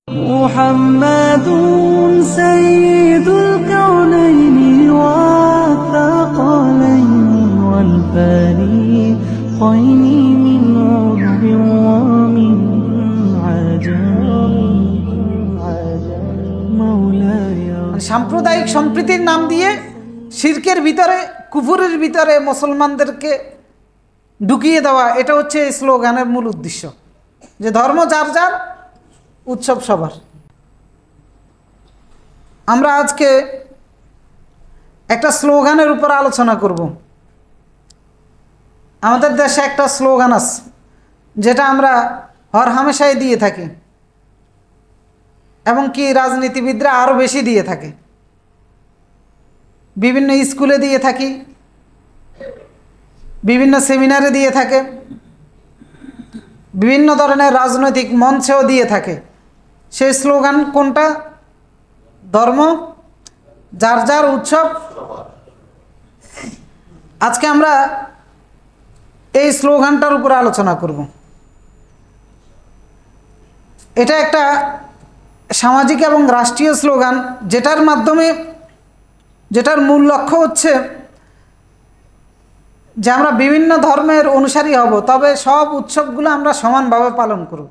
محمد سيد الكونين والثقلين والفريقين من عرب ومن عجم مولاي। সাম্প্রদায়িক সম্প্রীতির নাম দিয়ে শিরকের ভিতরে, কুফরের ভিতরে মুসলমানদেরকে ঢুকিয়ে দেওয়া, এটা হচ্ছে এই স্লোগানের মূল উদ্দেশ্য, যে ধর্ম যার যার, উৎসব সবার। আমরা আজকে একটা স্লোগানের উপর আলোচনা করব। আমাদের দেশে একটা স্লোগান আছে যেটা আমরা হর হামেশাই দিয়ে থাকি, এবং কি রাজনীতিবিদরা আরও বেশি দিয়ে থাকে, বিভিন্ন স্কুলে দিয়ে থাকি, বিভিন্ন সেমিনারে দিয়ে থাকে, বিভিন্ন ধরনের রাজনৈতিক মঞ্চেও দিয়ে থাকে। সেই স্লোগান কোনটা? ধর্ম যার যার, উৎসব। আজকে আমরা এই স্লোগানটার উপর আলোচনা করব। এটা একটা সামাজিক এবং রাষ্ট্রীয় স্লোগান, যেটার মাধ্যমে, যেটার মূল লক্ষ্য হচ্ছে যে আমরা বিভিন্ন ধর্মের অনুসারী হব, তবে সব উৎসবগুলো আমরা সমানভাবে পালন করব।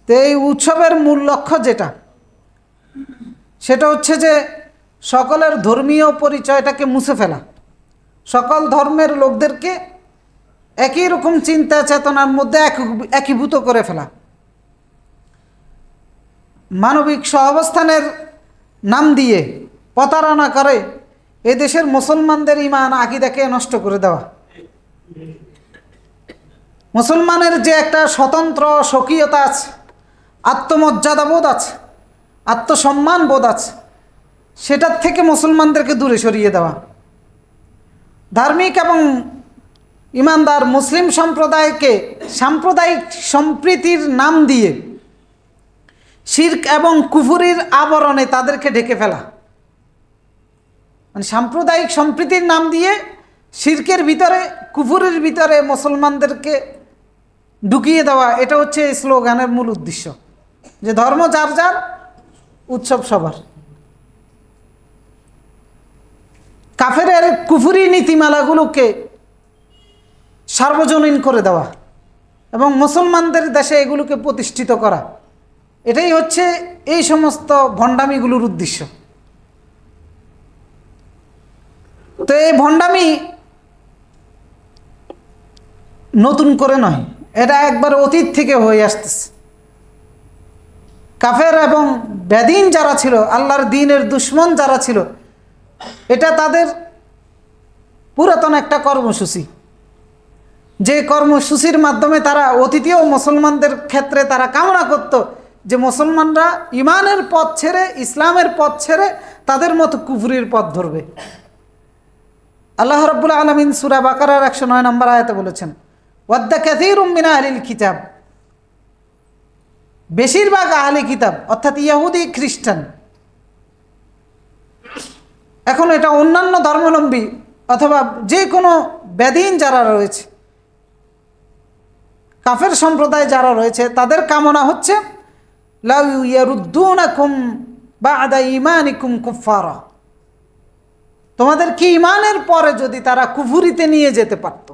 তো এই উৎসবের মূল লক্ষ্য যেটা, সেটা হচ্ছে যে সকলের ধর্মীয় পরিচয়টাকে মুছে ফেলা, সকল ধর্মের লোকদেরকে একই রকম চিন্তা চেতনার মধ্যে একীভূত করে ফেলা, মানবিক সহাবস্থানের নাম দিয়ে প্রতারণা করে এই দেশের মুসলমানদের ঈমান আকীদাকে নষ্ট করে দেওয়া। মুসলমানের যে একটা স্বতন্ত্র স্বকীয়তা আছে, আত্মমর্যাদা বোধ আছে, আত্মসম্মান বোধ আছে, সেটার থেকে মুসলমানদেরকে দূরে সরিয়ে দেওয়া। ধার্মিক এবং ঈমানদার মুসলিম সম্প্রদায়কে সাম্প্রদায়িক সম্প্রীতির নাম দিয়ে শিরক এবং কুফরির আবরণে তাদেরকে ঢেকে ফেলা, মানে সাম্প্রদায়িক সম্প্রীতির নাম দিয়ে শিরকের ভিতরে, কুফরের ভিতরে মুসলমানদেরকে ঢুকিয়ে দেওয়া, এটা হচ্ছে এই স্লোগানের মূল উদ্দেশ্য, যে ধর্ম যার যার, উৎসব সবার। কাফেরের কুফরি নীতিমালাগুলোকে সার্বজনীন করে দেওয়া এবং মুসলমানদের দেশে এগুলোকে প্রতিষ্ঠিত করা, এটাই হচ্ছে এই সমস্ত ভণ্ডামিগুলোর উদ্দেশ্য। তো এই ভণ্ডামি নতুন করে নয়, এটা একবার অতীত থেকে হয়ে আসতেছে। কাফের এবং বেদিন যারা ছিল, আল্লাহর দ্বীনের দুশ্মন যারা ছিল, এটা তাদের পুরাতন একটা কর্মসূচি, যে কর্মসূচির মাধ্যমে তারা অতীতেও মুসলমানদের ক্ষেত্রে তারা কামনা করত যে মুসলমানরা ইমানের পথ ছেড়ে, ইসলামের পথ ছেড়ে তাদের মতো কুফরির পথ ধরবে। আল্লাহ রাব্বুল আলামিন সূরা বাকারার 109 নম্বর আয়াতে বলেছেন, ওয়াদ্দা কাসীরুম মিন আহলিল কিতাব, বেশিরভাগ আহলি কিতাব অর্থাৎ ইহুদি খ্রিস্টান, এখন এটা অন্যান্য ধর্মাবলম্বী অথবা যে কোনো বেদিন যারা রয়েছে, কাফের সম্প্রদায় যারা রয়েছে, তাদের কামনা হচ্ছে লাউ ইয়ারুদ্দুনাকুম বা'দা ঈমানিকুম কুফারা, তোমাদের কি ইমানের পরে যদি তারা কুফরিতে নিয়ে যেতে পারত,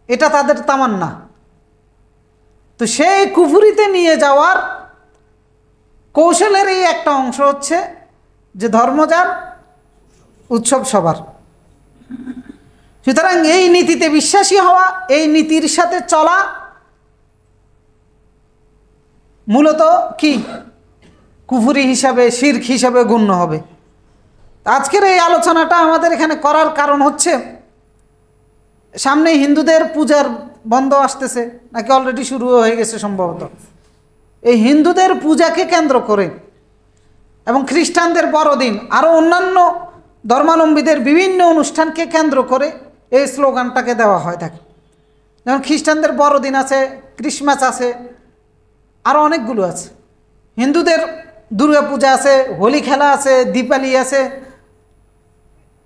এটা তাদের তামান্না। তো সেই কুফরিতে নিয়ে যাওয়ার কৌশলের এই একটা অংশ হচ্ছে যে ধর্ম যার, উৎসব সবার। সুতরাং এই নীতিতে বিশ্বাসী হওয়া, এই নীতির সাথে চলা মূলত কি কুফরি হিসাবে, শিরক হিসাবে গণ্য হবে। আজকের এই আলোচনাটা আমাদের এখানে করার কারণ হচ্ছে, সামনে হিন্দুদের পূজার বন্ধ আসতেছে, নাকি অলরেডি শুরু হয়ে গেছে সম্ভবত। এই হিন্দুদের পূজাকে কেন্দ্র করে এবং খ্রিস্টানদের বড়দিন, আরও অন্যান্য ধর্মাবলম্বীদের বিভিন্ন অনুষ্ঠানকে কেন্দ্র করে এই স্লোগানটাকে দেওয়া হয় থাকে। যেমন খ্রিস্টানদের বড়দিন আছে, ক্রিসমাস আছে, আরও অনেকগুলো আছে। হিন্দুদের দুর্গা পূজা আছে, হোলি খেলা আছে, দীপালি আছে,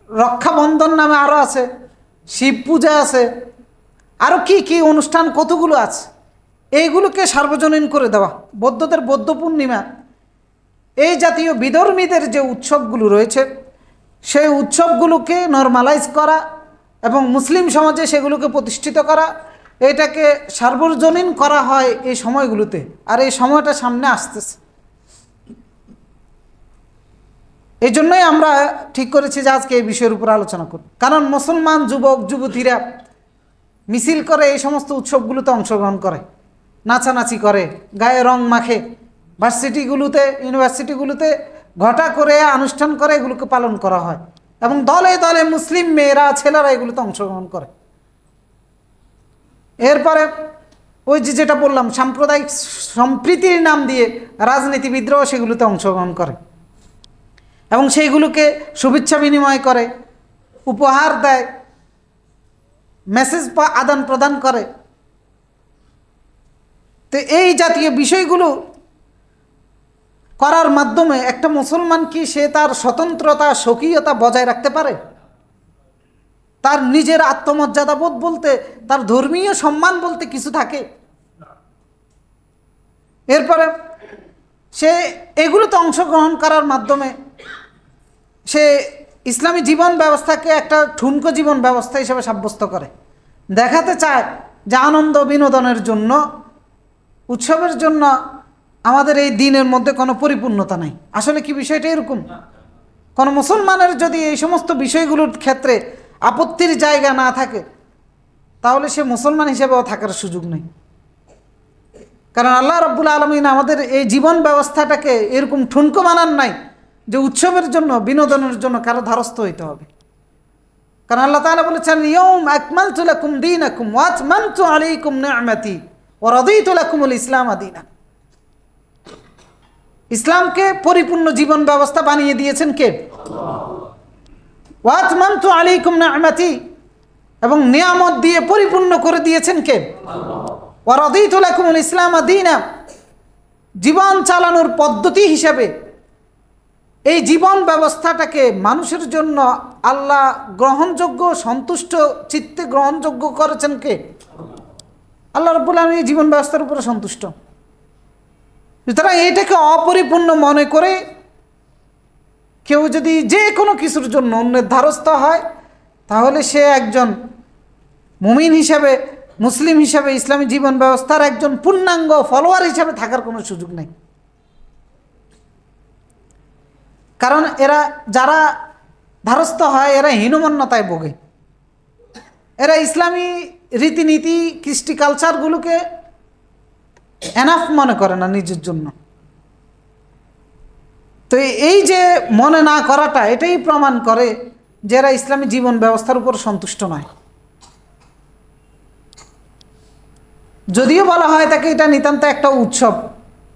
রক্ষাবন্ধন নামে আরও আছে, শিব পূজা আছে, আরও কি কি অনুষ্ঠান কতগুলো আছে। এইগুলোকে সার্বজনীন করে দেওয়া, বৌদ্ধদের বৌদ্ধ পূর্ণিমা, এই জাতীয় বিধর্মীদের যে উৎসবগুলো রয়েছে সেই উৎসবগুলোকে নরমালাইজ করা এবং মুসলিম সমাজে সেগুলোকে প্রতিষ্ঠিত করা, এটাকে সার্বজনীন করা হয় এই সময়গুলোতে। আর এই সময়টা সামনে আসতেছে, এই জন্যই আমরা ঠিক করেছি যে আজকে এই বিষয়ের উপর আলোচনা করব। কারণ মুসলমান যুবক যুবতীরা মিছিল করে এই সমস্ত উৎসবগুলোতে অংশগ্রহণ করে, নাচানাচি করে, গায়ে রং মাখে, ভার্সিটিগুলোতে ইউনিভার্সিটিগুলোতে ঘটা করে আনুষ্ঠান করে এগুলোকে পালন করা হয়, এবং দলে দলে মুসলিম মেয়েরা ছেলেরা এগুলোতে অংশগ্রহণ করে। এরপরে ওই যেটা বললাম সাম্প্রদায়িক সম্প্রীতির নাম দিয়ে রাজনীতিবিদরাও সেগুলোতে অংশগ্রহণ করে এবং সেইগুলোকে শুভেচ্ছা বিনিময় করে, উপহার দেয়, মেসেজ আদান প্রদান করে। তো এই জাতীয় বিষয়গুলো করার মাধ্যমে একটা মুসলমান কি সে তার স্বতন্ত্রতা স্বকীয়তা বজায় রাখতে পারে? তার নিজের আত্মমর্যাদা বোধ বলতে, তার ধর্মীয় সম্মান বলতে কিছু থাকে? এরপরে সে এগুলোতে অংশগ্রহণ করার মাধ্যমে সে ইসলামী জীবন ব্যবস্থাকে একটা ঠুনকো জীবন ব্যবস্থা হিসেবে সাব্যস্ত করে, দেখাতে চায় যে আনন্দ বিনোদনের জন্য, উৎসবের জন্য আমাদের এই দিনের মধ্যে কোনো পরিপূর্ণতা নাই। আসলে কি বিষয়টা এরকম? কোনো মুসলমানের যদি এই সমস্ত বিষয়গুলোর ক্ষেত্রে আপত্তির জায়গা না থাকে তাহলে সে মুসলমান হিসেবেও থাকার সুযোগ নেই। কারণ আল্লাহ রাব্বুল আলামিন আমাদের এই জীবন ব্যবস্থাটাকে এরকম ঠুনকো বানান নাই যে উৎসবের জন্য বিনোদনের জন্য কারো ধারস্থ হইতে হবে। কারণ আল্লাহ তাআলা বলেছেন, ইয়াউম আকমালতু লাকুম দীনাকুম ওয়া আতমামতু আলাইকুম নি'মাতি ওয়া রাদিতু লাকুমুল ইসলাম দীনা। ইসলামকে পরিপূর্ণ জীবন ব্যবস্থা বানিয়ে দিয়েছেন কে? ওয়া আতমামতু আলাইকুম নি'মাতি, এবং নিয়ামত দিয়ে পরিপূর্ণ করে দিয়েছেন কে? ওয়া রাদিতু লাকুমুল ইসলাম দীনা। জীবন চালানোর পদ্ধতি হিসেবে এই জীবন ব্যবস্থাটাকে মানুষের জন্য আল্লাহ গ্রহণযোগ্য, সন্তুষ্ট চিত্তে গ্রহণযোগ্য করেছেন কে? আল্লাহ রাব্বুল আলামিন এই জীবন ব্যবস্থার উপরে সন্তুষ্ট। সুতরাং এইটাকে অপরিপূর্ণ মনে করে কেউ যদি যে কোনো কিছুর জন্য অন্যের ধারস্থ হয় তাহলে সে একজন মুমিন হিসাবে, মুসলিম হিসাবে, ইসলামী জীবন ব্যবস্থার একজন পূর্ণাঙ্গ ফলোয়ার হিসাবে থাকার কোনো সুযোগ নেই। কারণ এরা যারা ধারস্থ হয় এরা হীনমন্যতায় ভোগে, এরা ইসলামী রীতিনীতি কৃষ্টি কালচারগুলোকে এনাফ মনে করে না নিজের জন্য। তো এই যে মনে না করাটা এটাই প্রমাণ করে যে এরা ইসলামী জীবন ব্যবস্থার উপর সন্তুষ্ট নয়। যদিও বলা হয় তাকে এটা নিতান্ত একটা উৎসব,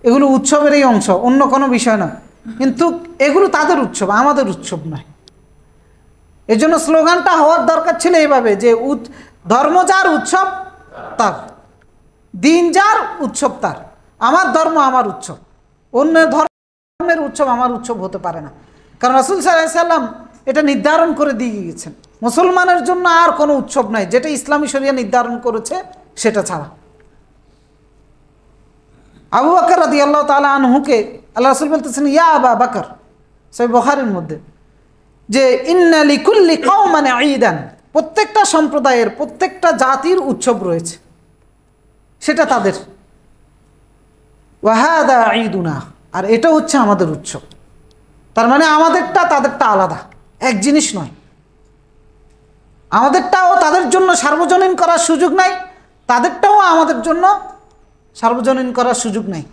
এগুলো উৎসবেরই অংশ, অন্য কোনো বিষয় না, কিন্তু এগুলো তাদের উৎসব, আমাদের উৎসব নয়। এই জন্য স্লোগানটা হওয়ার দরকার ছিল এইভাবে যে ধর্ম যার উৎসব তার, দিন যার উৎসব তার, আমার ধর্ম আমার উৎসব, অন্য ধর্মের উৎসব আমার উৎসব হতে পারে না। কারণ রাসূল সাল্লাল্লাহু আলাইহি সাল্লাম এটা নির্ধারণ করে দিয়ে গিয়েছেন, মুসলমানের জন্য আর কোনো উৎসব নাই যেটা ইসলামী শরিয়া নির্ধারণ করেছে সেটা ছাড়া। আবু বকর রাদিয়াল্লাহু তাআলা আনহুকে আল্লাহ রাসূল বলতেছেন, ইয়া আবা বকর, সহিহ বুখারীর মধ্যে, যে ইন্না লিকুল্লি কওমান ঈদান, প্রত্যেকটা সম্প্রদায়ের, প্রত্যেকটা জাতির উৎসব রয়েছে, সেটা তাদের। ওয়া হাদা ঈদুনা, আর এটা হচ্ছে আমাদের উৎসব। তার মানে আমাদেরটা তাদেরটা আলাদা, এক জিনিস নয়। আমাদেরটাও তাদের জন্য সার্বজনীন করার সুযোগ নাই, তাদেরটাও আমাদের জন্য সার্বজনীন করার সুযোগ নেই।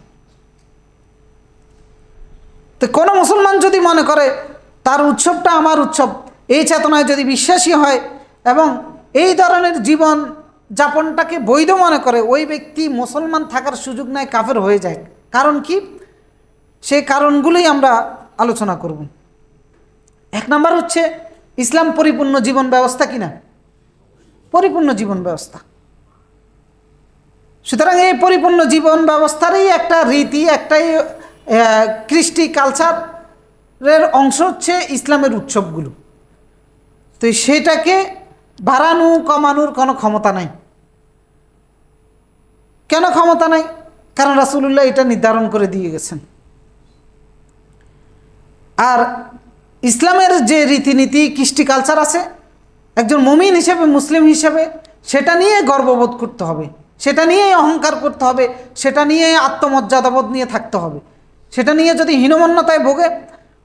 তো কোনো মুসলমান যদি মনে করে তার উৎসবটা আমার উৎসব, এই চেতনায় যদি বিশ্বাসী হয় এবং এই ধরনের জীবন যাপনটাকে বৈধ মনে করে, ওই ব্যক্তি মুসলমান থাকার সুযোগ নেয়, কাফের হয়ে যায়। কারণ কি? সেই কারণগুলোই আমরা আলোচনা করব। এক নম্বর হচ্ছে ইসলাম পরিপূর্ণ জীবন ব্যবস্থা কিনা? পরিপূর্ণ জীবন ব্যবস্থা। সুতরাং এই পরিপূর্ণ জীবন ব্যবস্থারই একটা রীতি, একটাই কৃষ্টি কালচারের অংশ হচ্ছে ইসলামের উৎসবগুলো। তো সেটাকে বাড়ানো কমানোর কোনো ক্ষমতা নাই। কেন ক্ষমতা নাই? কারণ রাসূলুল্লাহ এটা নির্ধারণ করে দিয়ে গেছেন। আর ইসলামের যে রীতিনীতি কৃষ্টি কালচার আছে, একজন মুমিন হিসেবে, মুসলিম হিসেবে সেটা নিয়ে গর্ববোধ করতে হবে, সেটা নিয়েই অহংকার করতে হবে, সেটা নিয়ে আত্মমর্যাদাবোধ নিয়ে থাকতে হবে। সেটা নিয়ে যদি হীনমন্যতায় ভোগে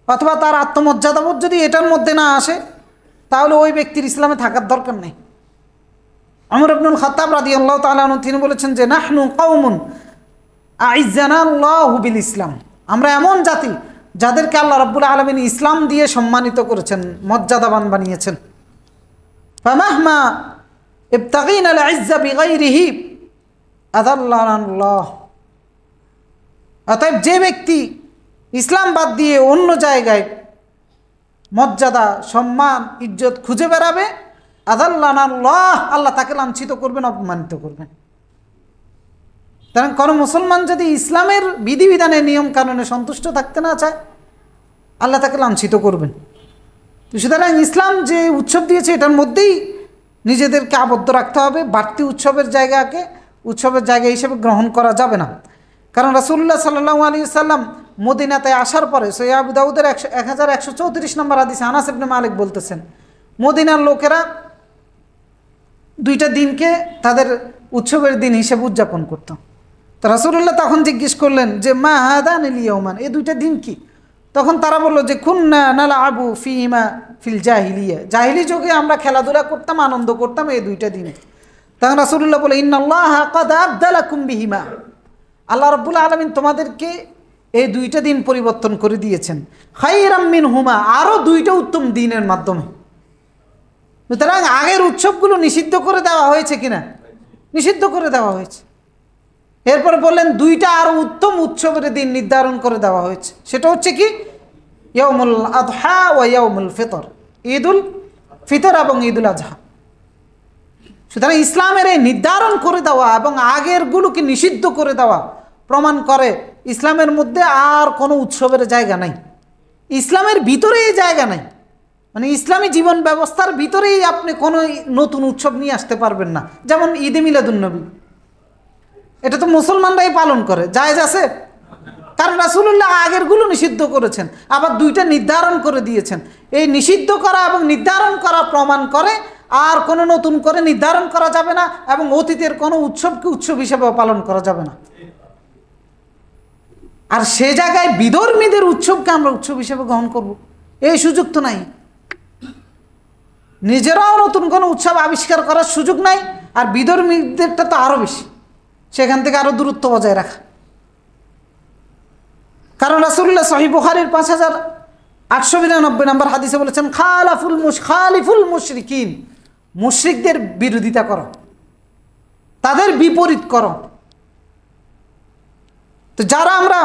অথবা তার আত্মমর্যাদাবোধ যদি এটার মধ্যে না আসে, তাহলে ওই ব্যক্তির ইসলামে থাকার দরকার নেই। ওমর ইবনুল খাত্তাব রাদিয়াল্লাহু তাআলা আনহু তিনি বলেছেন যে নাহনু কওমুন আইজ্জানাল্লাহু বিল ইসলাম, আমরা এমন জাতি যাদেরকে আল্লাহ রাব্বুল আলামিন ইসলাম দিয়ে সম্মানিত করেছেন, মর্যাদাবান বানিয়েছেন। ফামাহমা ইবতাগিনা আল ইজ্জা বিগাইরিহি আযাল্লানাল্লাহ। অতএব যে ব্যক্তি ইসলাম বাদ দিয়ে অন্য জায়গায় মর্যাদা, সম্মান, ইজ্জত খুঁজে বেড়াবে, আযাল্লানাল্লাহ, আল্লাহ তাকে লাঞ্ছিত করবেন, অপমানিত করবেন। কারণ কোনো মুসলমান যদি ইসলামের বিধিবিধানের নিয়ম কানুনে সন্তুষ্ট থাকতে না চায়, আল্লাহ তাকে লাঞ্ছিত করবেন। তো সুতরাং ইসলাম যে উৎসব দিয়েছে এটার মধ্যেই নিজেদেরকে আবদ্ধ রাখতে হবে। বাড়তি উৎসবের জায়গাকে উৎসবের জায়গা হিসেবে গ্রহণ করা যাবে না। কারণ রাসূলুল্লাহ সাল্লাল্লাহু আলাইহি ওয়াসাল্লাম মদিনাতে আসার পরে সহিহ আবু দাউদের 1134 নম্বর হাদিসে আনাস ইবনে মালিক বলতেছেন, মদিনার লোকেরা দুইটা দিনকে তাদের উৎসবের দিন হিসেবে উদযাপন করত। তো রাসূলুল্লাহ তখন জিজ্ঞেস করলেন যে মা হাদানিল ইয়াওমান, এই দুইটা দিন কি? তখন তারা বলল যে কুন্না নালআবু ফীহিমা ফিল জাহিলিয়া, জাহিলি যুগে আমরা খেলাধুলা করতাম, আনন্দ করতাম এই দুইটা দিনে। তখন রাসূলুল্লাহ বলে ইন্নাল্লাহা ক্বাদ আবদালাকুম বিহিমা, আল্লাহ রাব্বুল আলামিন তোমাদেরকে এই দুইটা দিন পরিবর্তন করে দিয়েছেন, খায়রাম মিনহুমা, আরও দুইটা উত্তম দিনের মাধ্যমে। সুতরাং আগের উৎসবগুলো নিষিদ্ধ করে দেওয়া হয়েছে কিনা? নিষিদ্ধ করে দেওয়া হয়েছে। এরপরে বললেন দুইটা আরও উত্তম উৎসবের দিন নির্ধারণ করে দেওয়া হয়েছে, সেটা হচ্ছে কি? ইয়াউমুল আযহা ওয়া ইয়াউমুল ফিতর, ঈদুল ফিতর এবং ঈদুল আযহা। সুতরাং ইসলামের এই নির্ধারণ করে দেওয়া এবং আগেরগুলোকে নিষিদ্ধ করে দেওয়া প্রমাণ করে ইসলামের মধ্যে আর কোনো উৎসবের জায়গা নাই, ইসলামের ভিতরেই জায়গা নাই। মানে ইসলামী জীবন ব্যবস্থার ভিতরেই আপনি কোনো নতুন উৎসব নিয়ে আসতে পারবেন না। যেমন ঈদে মিলাদুন্নবী, এটা তো মুসলমানরাই পালন করে, জায়েজ আছে? কারণ রাসূলুল্লাহ আগেরগুলো নিষিদ্ধ করেছেন, আবার দুইটা নির্ধারণ করে দিয়েছেন। এই নিষিদ্ধ করা এবং নির্ধারণ করা প্রমাণ করে আর কোনো নতুন করে নির্ধারণ করা যাবে না, এবং অতীতের কোনো উৎসবকে উৎসব হিসেবেও পালন করা যাবে না। আর সে জায়গায় বিধর্মীদের উৎসবকে আমরা উৎসব হিসেবে গ্রহণ করব, এই সুযোগ তো নাই। নিজেরাও নতুন কোনো উৎসব আবিষ্কার করার সুযোগ নাই, আর বিধর্মীদেরটা তো আরও বেশি, সেখান থেকে আরও দূরত্ব বজায় রাখা। কারণ রাসূলুল্লাহ সহিহ বুখারীর 5892 নম্বর হাদিসে বলেছেন খালিফুল মুশরিকিন, মুশরিকদের বিরোধিতা করো, তাদের বিপরীত করো। তো যারা আমরা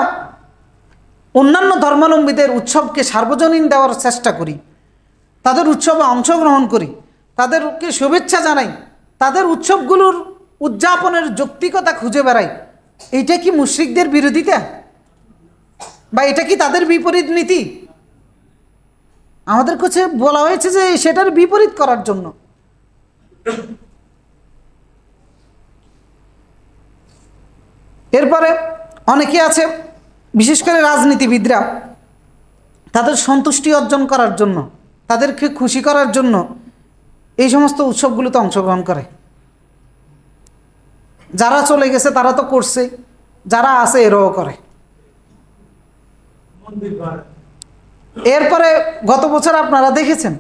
অন্যান্য ধর্মাবলম্বীদের উৎসবকে সার্বজনীন দেওয়ার চেষ্টা করি, তাদের উৎসবে অংশগ্রহণ করি, তাদেরকে শুভেচ্ছা জানাই, তাদের উৎসবগুলোর উদযাপনের যৌক্তিকতা খুঁজে বেড়াই, এইটা কি মুশরিকদের বিরোধিতা? বা এটা কি তাদের বিপরীত নীতি? আমাদের কাছে বলা হয়েছে যে সেটার বিপরীত করার জন্য। এরপরে অনেকে আছে, বিশেষ করে রাজনীতিবিদরা, তাদের সন্তুষ্টি অর্জন করার জন্য, তাদেরকে খুশি করার জন্য এই সমস্ত উৎসবগুলোতে অংশগ্রহণ করে। যারা চলে গেছে তারা তো করছে, যারা আছে এরাও করে। এরপরে গত বছর আপনারা দেখেছেন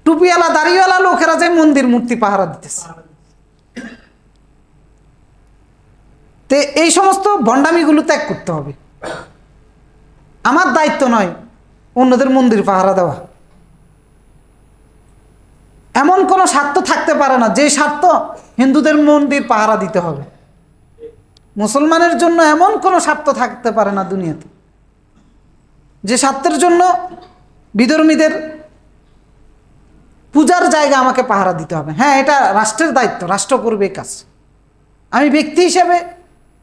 টুপিওয়ালা দাড়িওয়ালা লোকেরা যে মন্দির মূর্তি পাহারা দিতেছে। তো এই সমস্ত ভণ্ডামিগুলো ত্যাগ করতে হবে। আমার দায়িত্ব নয় অন্যদের মন্দির পাহারা দেওয়া। এমন কোনো স্বার্থ থাকতে পারে না যে স্বার্থ হিন্দুদের মন্দির পাহারা দিতে হবে। মুসলমানের জন্য এমন কোনো স্বার্থ থাকতে পারে না দুনিয়াতে যে স্বার্থের জন্য বিধর্মীদের পূজার জায়গা আমাকে পাহারা দিতে হবে। হ্যাঁ, এটা রাষ্ট্রের দায়িত্ব, রাষ্ট্র করবে এই কাজ। আমি ব্যক্তি হিসেবে,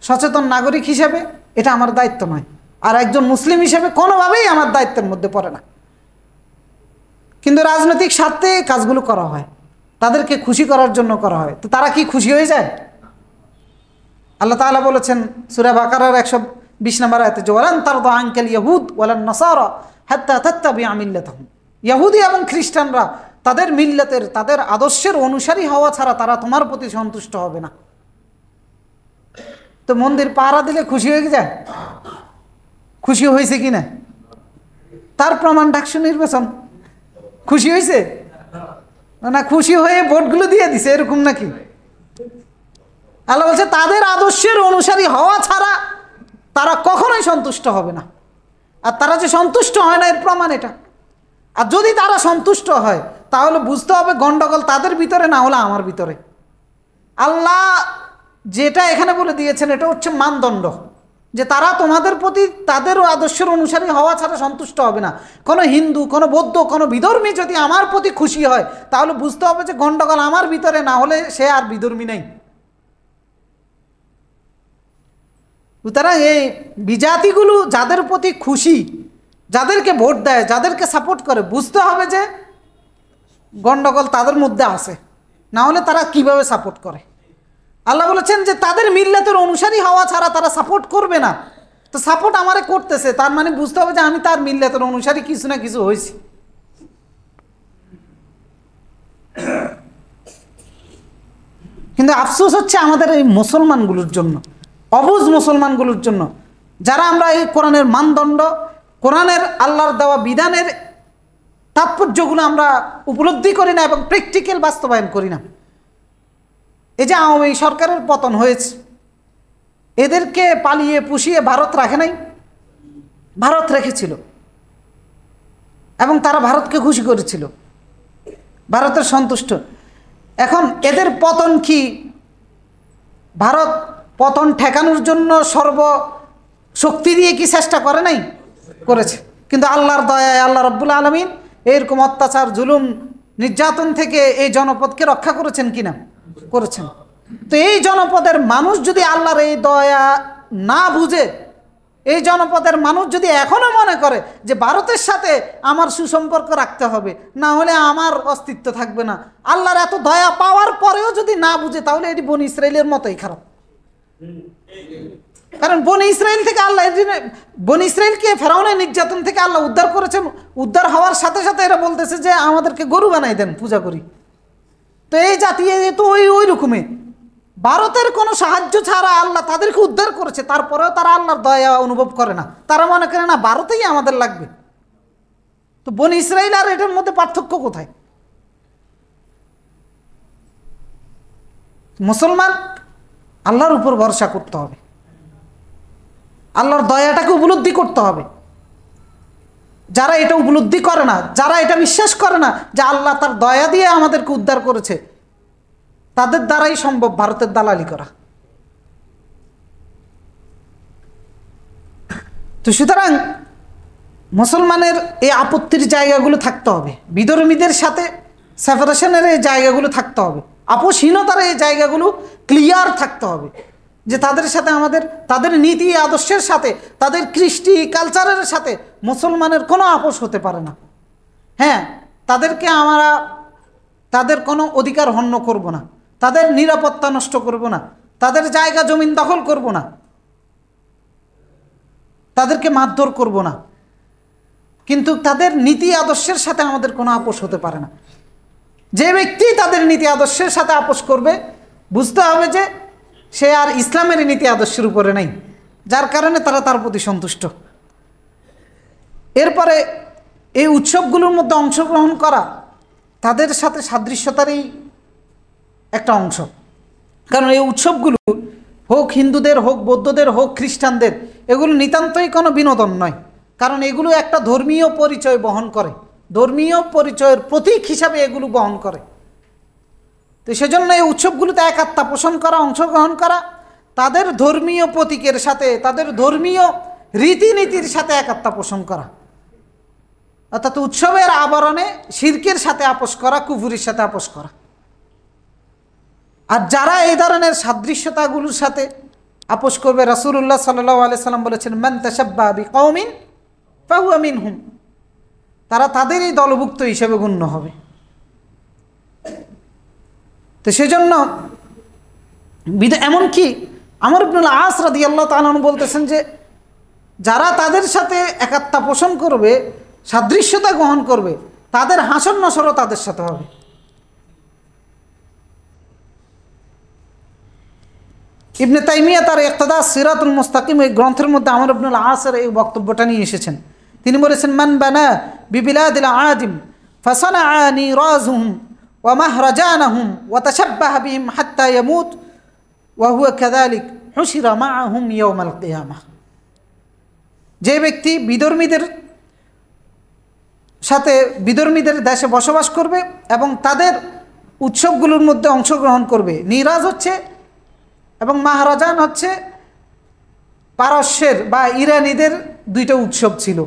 সচেতন নাগরিক হিসেবে এটা আমার দায়িত্ব নয়, আর একজন মুসলিম হিসেবে কোনোভাবেই আমার দায়িত্বের মধ্যে পড়ে না। কিন্তু রাজনৈতিক স্বার্থে কাজগুলো করা হয়, তাদেরকে খুশি করার জন্য করা হয়। তো তারা কি খুশি হয়ে যায়? আল্লাহ তাআলা বলেছেন সূরা বাকারার 120 নম্বর আয়াতে, ওয়ালান তারদা আনকাল ইয়াহুদ ওয়ালান নাসারা হাত্তা তাত্তাবিআ মিল্লাতাহুম। ইহুদি এবং খ্রিস্টানরা তাদের মিল্লাতের, তাদের আদর্শের অনুসারী হওয়া ছাড়া তারা তোমার প্রতি সন্তুষ্ট হবে না। তো মন্দির পাহারা দিলে খুশি হয়ে যায়? খুশি হয়েছে কিনা? তার প্রমাণ ডাকসু নির্বাচন। খুশি হয়েছে না? খুশি হয়ে ভোটগুলো দিয়ে দিছে, এরকম নাকি? আল্লাহ বলছে তাদের আদর্শের অনুসারী হওয়া ছাড়া তারা কখনোই সন্তুষ্ট হবে না। আর তারা যে সন্তুষ্ট হয় না এর প্রমাণ এটা। আর যদি তারা সন্তুষ্ট হয় তাহলে বুঝতে হবে গন্ডগোল তাদের ভিতরে না হলে আমার ভিতরে। আল্লাহ যেটা এখানে বলে দিয়েছেন এটা হচ্ছে মানদণ্ড, যে তারা তোমাদের প্রতি তাদের আদর্শের অনুসারী হওয়া ছাড়া সন্তুষ্ট হবে না। কোনো হিন্দু, কোনো বৌদ্ধ, কোনো বিধর্মী যদি আমার প্রতি খুশি হয় তাহলে বুঝতে হবে যে গন্ডগোল আমার ভিতরে, না হলে সে আর বিধর্মী নেই। সুতরাং এই বিজাতিগুলো যাদের প্রতি খুশি, যাদেরকে ভোট দেয়, যাদেরকে সাপোর্ট করে, বুঝতে হবে যে গন্ডগোল তাদের মধ্যে আছে, না হলে তারা কিভাবে সাপোর্ট করে। আল্লাহ বলেছেন যে তাদের মিল্লাতের অনুসারী হওয়া ছাড়া তারা সাপোর্ট করবে না। তো সাপোর্ট আমারে করতেছে, তার মানে বুঝতে হবে যে আমি তার মিল্লাতের অনুসারী কিছু না কিছু হয়েছি। কিন্তু আফসোস হচ্ছে আমাদের এই মুসলমানগুলোর জন্য, অবুঝ মুসলমানগুলোর জন্য, যারা আমরা এই কোরআনের মানদণ্ড, কোরআনের আল্লাহর দেওয়া বিধানের তাৎপর্যগুলো আমরা উপলব্ধি করি না এবং প্র্যাকটিক্যাল বাস্তবায়ন করি না। এই যে আওয়ামী সরকারের পতন হয়েছে, এদেরকে পালিয়ে পুষিয়ে ভারত রাখে নাই? ভারত রেখেছিল এবং তারা ভারতকে খুশি করেছিল, ভারতের সন্তুষ্ট। এখন এদের পতন কি ভারত পতন ঠেকানোর জন্য সর্বশক্তি দিয়ে কি চেষ্টা করে নাই? করেছে। কিন্তু আল্লাহর দয়ায় আল্লাহ রাব্বুল আলামিন এরকম অত্যাচার, জুলুম, নির্যাতন থেকে এই জনপদকে রক্ষা করেছেন কিনা? করেছেন। তো এই জনপদের মানুষ যদি আল্লাহর এই দয়া না বুঝে, এই জনপদের মানুষ যদি এখনো মনে করে যে ভারতের সাথে আমার সুসম্পর্ক রাখতে হবে, না হলে আমার অস্তিত্ব থাকবে না, আল্লাহর এত দয়া পাওয়ার পরেও যদি না বুঝে, তাহলে এটি বনি ইসরাইলের মতোই খারাপ। কারণ বনি ইসরাইল থেকে আল্লাহ, বনি ইসরাইলকে ফেরাউনের নির্যাতন থেকে আল্লাহ উদ্ধার করেছেন। উদ্ধার হওয়ার সাথে সাথে এরা বলতেছে যে আমাদেরকে গরু বানাই দেন, পূজা করি। তো এই জাতি তো ওই রকমই, ভারতের কোনো সাহায্য ছাড়া আল্লাহ তাদেরকে উদ্ধার করেছে, তারপরেও তারা আল্লাহর দয়া অনুভব করে না। তারা মনে করে না ভারতেই আমাদের লাগবে। তো বনি ইসরাইল আর এটার মধ্যে পার্থক্য কোথায়? মুসলমান আল্লাহর উপর ভরসা করতে হবে, আল্লাহর দয়াটাকে উপলব্ধি করতে হবে। যারা এটা উপলব্ধি করে না, যারা এটা বিশ্বাস করে না যে আল্লাহ তার দয়া দিয়ে আমাদেরকে উদ্ধার করেছে, তাদের দ্বারাই সম্ভব ভারতের দালালি করা। তো সুতরাং মুসলমানের এই আপত্তির জায়গাগুলো থাকতে হবে, বিধর্মীদের সাথে সেপারেশনের এই জায়গাগুলো থাকতে হবে, আপোষহীনতার এই জায়গাগুলো ক্লিয়ার থাকতে হবে, যে তাদের সাথে আমাদের, তাদের নীতি আদর্শের সাথে, তাদের কৃষ্টি কালচারের সাথে মুসলমানের কোনো আপোষ হতে পারে না। হ্যাঁ, তাদেরকে আমরা তাদের কোনো অধিকার হন্য করব না, তাদের নিরাপত্তা নষ্ট করব না, তাদের জায়গা জমিন দখল করব না, তাদেরকে মারধর করব না, কিন্তু তাদের নীতি আদর্শের সাথে আমাদের কোনো আপোষ হতে পারে না। যে ব্যক্তি তাদের নীতি আদর্শের সাথে আপোষ করবে, বুঝতে হবে যে সে আর ইসলামের নীতি আদর্শের উপরে নেই, যার কারণে তারা তার প্রতি সন্তুষ্ট। এরপরে এই উৎসবগুলোর মধ্যে অংশগ্রহণ করা তাদের সাথে সাদৃশ্যতারই একটা অংশ। কারণ এই উৎসবগুলো হোক হিন্দুদের, হোক বৌদ্ধদের, হোক খ্রিস্টানদের, এগুলো নিতান্তই কোনো বিনোদন নয়। কারণ এগুলো একটা ধর্মীয় পরিচয় বহন করে, ধর্মীয় পরিচয়ের প্রতীক হিসাবে এগুলো বহন করে। তো সেজন্য এই উৎসবগুলোতে একাত্মতা পোষণ করা, অংশগ্রহণ করা, তাদের ধর্মীয় প্রতীকের সাথে, তাদের ধর্মীয় রীতিনীতির সাথে একাত্মতা পোষণ করা, অর্থাৎ উৎসবের আবরণে শিরকের সাথে আপোষ করা, কুফুরির সাথে আপোষ করা। আর যারা এই ধরনের সাদৃশ্যতাগুলোর সাথে আপোষ করবে, রাসূলুল্লাহ সাল্লাল্লাহু আলাইহি সাল্লাম বলেছেন, মান তাশাব্বাহা বিকওমিন ফাহুয়া মিনহুম, তারা তাদেরই দলভুক্ত হিসেবে গণ্য হবে। তো সেজন্য এমনকি আমর ইবনুল আস রাদিয়াল্লাহু তাআলা আনহু বলতেছেন যে যারা তাদের সাথে একাত্মতা পোষণ করবে, সাদৃশ্যতা গ্রহণ করবে, তাদের হাসর নসরও তাদের সাথে হবে। ইবনে তাইমিয়া তার ইকতিদা সিরাতুল মুস্তাকিম এই গ্রন্থের মধ্যে আমর ইবনুল আসের এই বক্তব্যটা নিয়ে এসেছেন। তিনি বলেছেন, মান বানা বিবিলাদিল আদিম ফাসানাআ নিরাজুহুম ওয়া মাহরাজানহুম ওয়া তাশাব্বাহা বিহিম হাত্তা ইয়ামুত ওয়া হুয়া কাযালিক হুশিরা মাআহুম ইয়াওমাল কিয়ামাহ। যে ব্যক্তি বিধর্মীদের দেশে বসবাস করবে এবং তাদের উৎসবগুলোর মধ্যে অংশগ্রহণ করবে। নিরাজ হচ্ছে এবং মাহরাজান হচ্ছে পারস্যের বা ইরানিদের দুইটা উৎসব ছিল,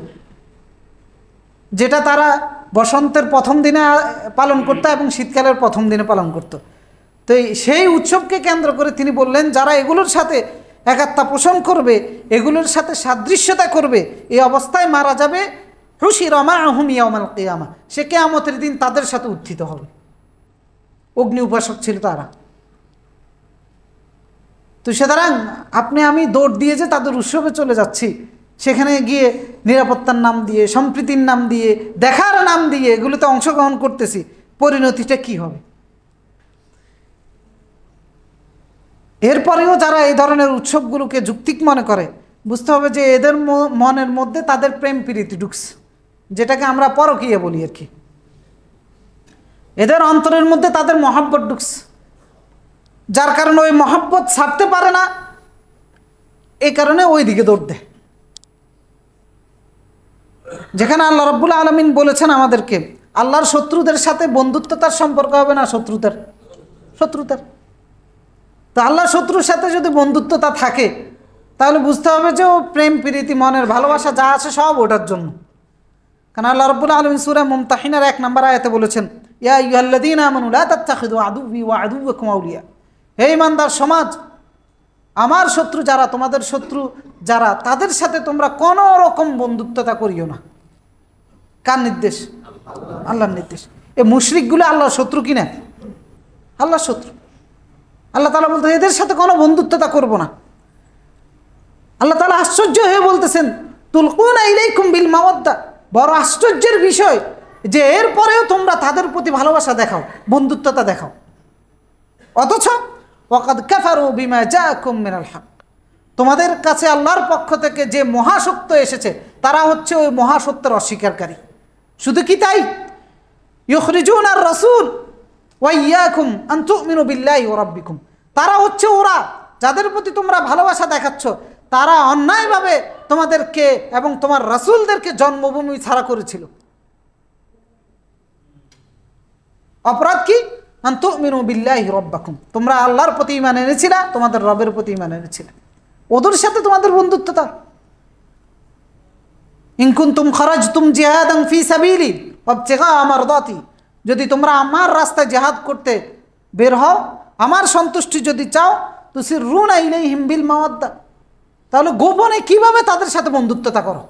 যেটা তারা বসন্তের প্রথম দিনে পালন করত এবং শীতকালের প্রথম দিনে পালন করত। তো সেই উৎসবকে কেন্দ্র করে তিনি বললেন, যারা এগুলোর সাথে একাত্মতা পোষণ করবে, এগুলোর সাথে সাদৃশ্যতা করবে, এই অবস্থায় মারা যাবে। হুশিরা মাআহুম ইয়াওমাল কিয়ামা, সে কিয়ামতের দিন তাদের সাথে উত্থিত হবে। অগ্নি উপাসক ছিল তারা। তো সুতরাং আপনি আমি দৌড় দিয়ে যে তাদের উৎসবে চলে যাচ্ছি, সেখানে গিয়ে নিরাপত্তার নাম দিয়ে, সম্প্রীতির নাম দিয়ে, দেখার নাম দিয়ে এগুলোতে অংশগ্রহণ করতেছি, পরিণতিটা কি হবে? এরপরেও যারা এই ধরনের উৎসবগুলোকে যৌক্তিক মনে করে, বুঝতে হবে যে এদের মনের মধ্যে তাদের প্রেম প্রীতি ঢুকছে, যেটাকে আমরা পরকীয়া বলি আর কি। এদের অন্তরের মধ্যে তাদের মহাব্বত ঢুকছে, যার কারণে ওই মহাব্বত ছাড়তে পারে না, এই কারণে ওই দিকে দৌড় দেয়। যেখানে আল্লাহ রাব্বুল আলামিন বলেছেন আমাদেরকে, আল্লাহর শত্রুদের সাথে বন্ধুত্বতার সম্পর্ক হবে না শত্রুতার। তো আল্লাহর শত্রুর সাথে যদি বন্ধুত্বতা থাকে, তাহলে বুঝতে হবে যে ও প্রেম প্রীতি মনের ভালোবাসা যা আছে সব ওটার জন্য। কারণ আল্লাহ রাব্বুল আলামিন সূরা মুমতাহিনার 1 নম্বর আয়াতে বলেছেন, ইয়া আইয়ুহাল্লাযীনা আমানু লা তাত্তাখিযু আদুওয়ি ওয়া আদুওয়াকুম আউলিয়া। হে ঈমানদার সমাজ, আমার শত্রু যারা, তোমাদের শত্রু যারা, তাদের সাথে তোমরা কোনো রকম বন্ধুত্বতা করিও না। কার নির্দেশ? আল্লাহর নির্দেশ। এই মুশরিকগুলো আল্লাহর শত্রু কিনা? আল্লাহর শত্রু। আল্লাহ তাআলা বলতে এদের সাথে কোনো বন্ধুত্বতা করব না। আল্লাহ তাআলা আশ্চর্য হয়ে বলতেছেন, তুলকুনা ইলাইকুম বিল মাওয়াদ্দা। বড় আশ্চর্যের বিষয় যে এরপরেও তোমরা তাদের প্রতি ভালোবাসা দেখাও, বন্ধুত্বতা দেখাও, অথচ ওয়াকাদ কাফারু বিমা জাআকুম মিনাল হক। তোমাদের কাছে আল্লাহর পক্ষ থেকে যে মহাসত্য এসেছে, তারা হচ্ছে ওই মহাসত্যের অস্বীকারী। শুধু কি তাই, ইউখরিজুনার রাসূল ওয়া ইয়াকুম আন তুমিনু বিল্লাহি ওয়া রাব্বিকুম। তারা হচ্ছে ওরা যাদের প্রতি তোমরা ভালোবাসা দেখাচ্ছ, তারা অন্যায়ভাবে তোমাদেরকে এবং তোমার রাসূলদেরকে জন্মভূমি ছাড়া করেছিল। অপরাধ কি? আন তুমিনু বিল্লাহি রাব্বাকুম, তোমরা আল্লাহর প্রতি ঈমান এনেছিলে, তোমাদের রবের প্রতি ঈমান এনেছিলে। ওদের সাথে তোমাদের বন্ধুত্বতা। ইন কুনতুম খারাজতুম জিহাদান ফি সাবিলি ওয়াবতিগা মারদাতি, যদি তোমরা আমার রাস্তায় জিহাদ করতে বের হও, আমার সন্তুষ্টি যদি চাও, তুসিরুনা ইলাইহিম বিল মাওয়াদ্দা, তাহলে গোপনে কিভাবে তাদের সাথে বন্ধুত্বতা করো?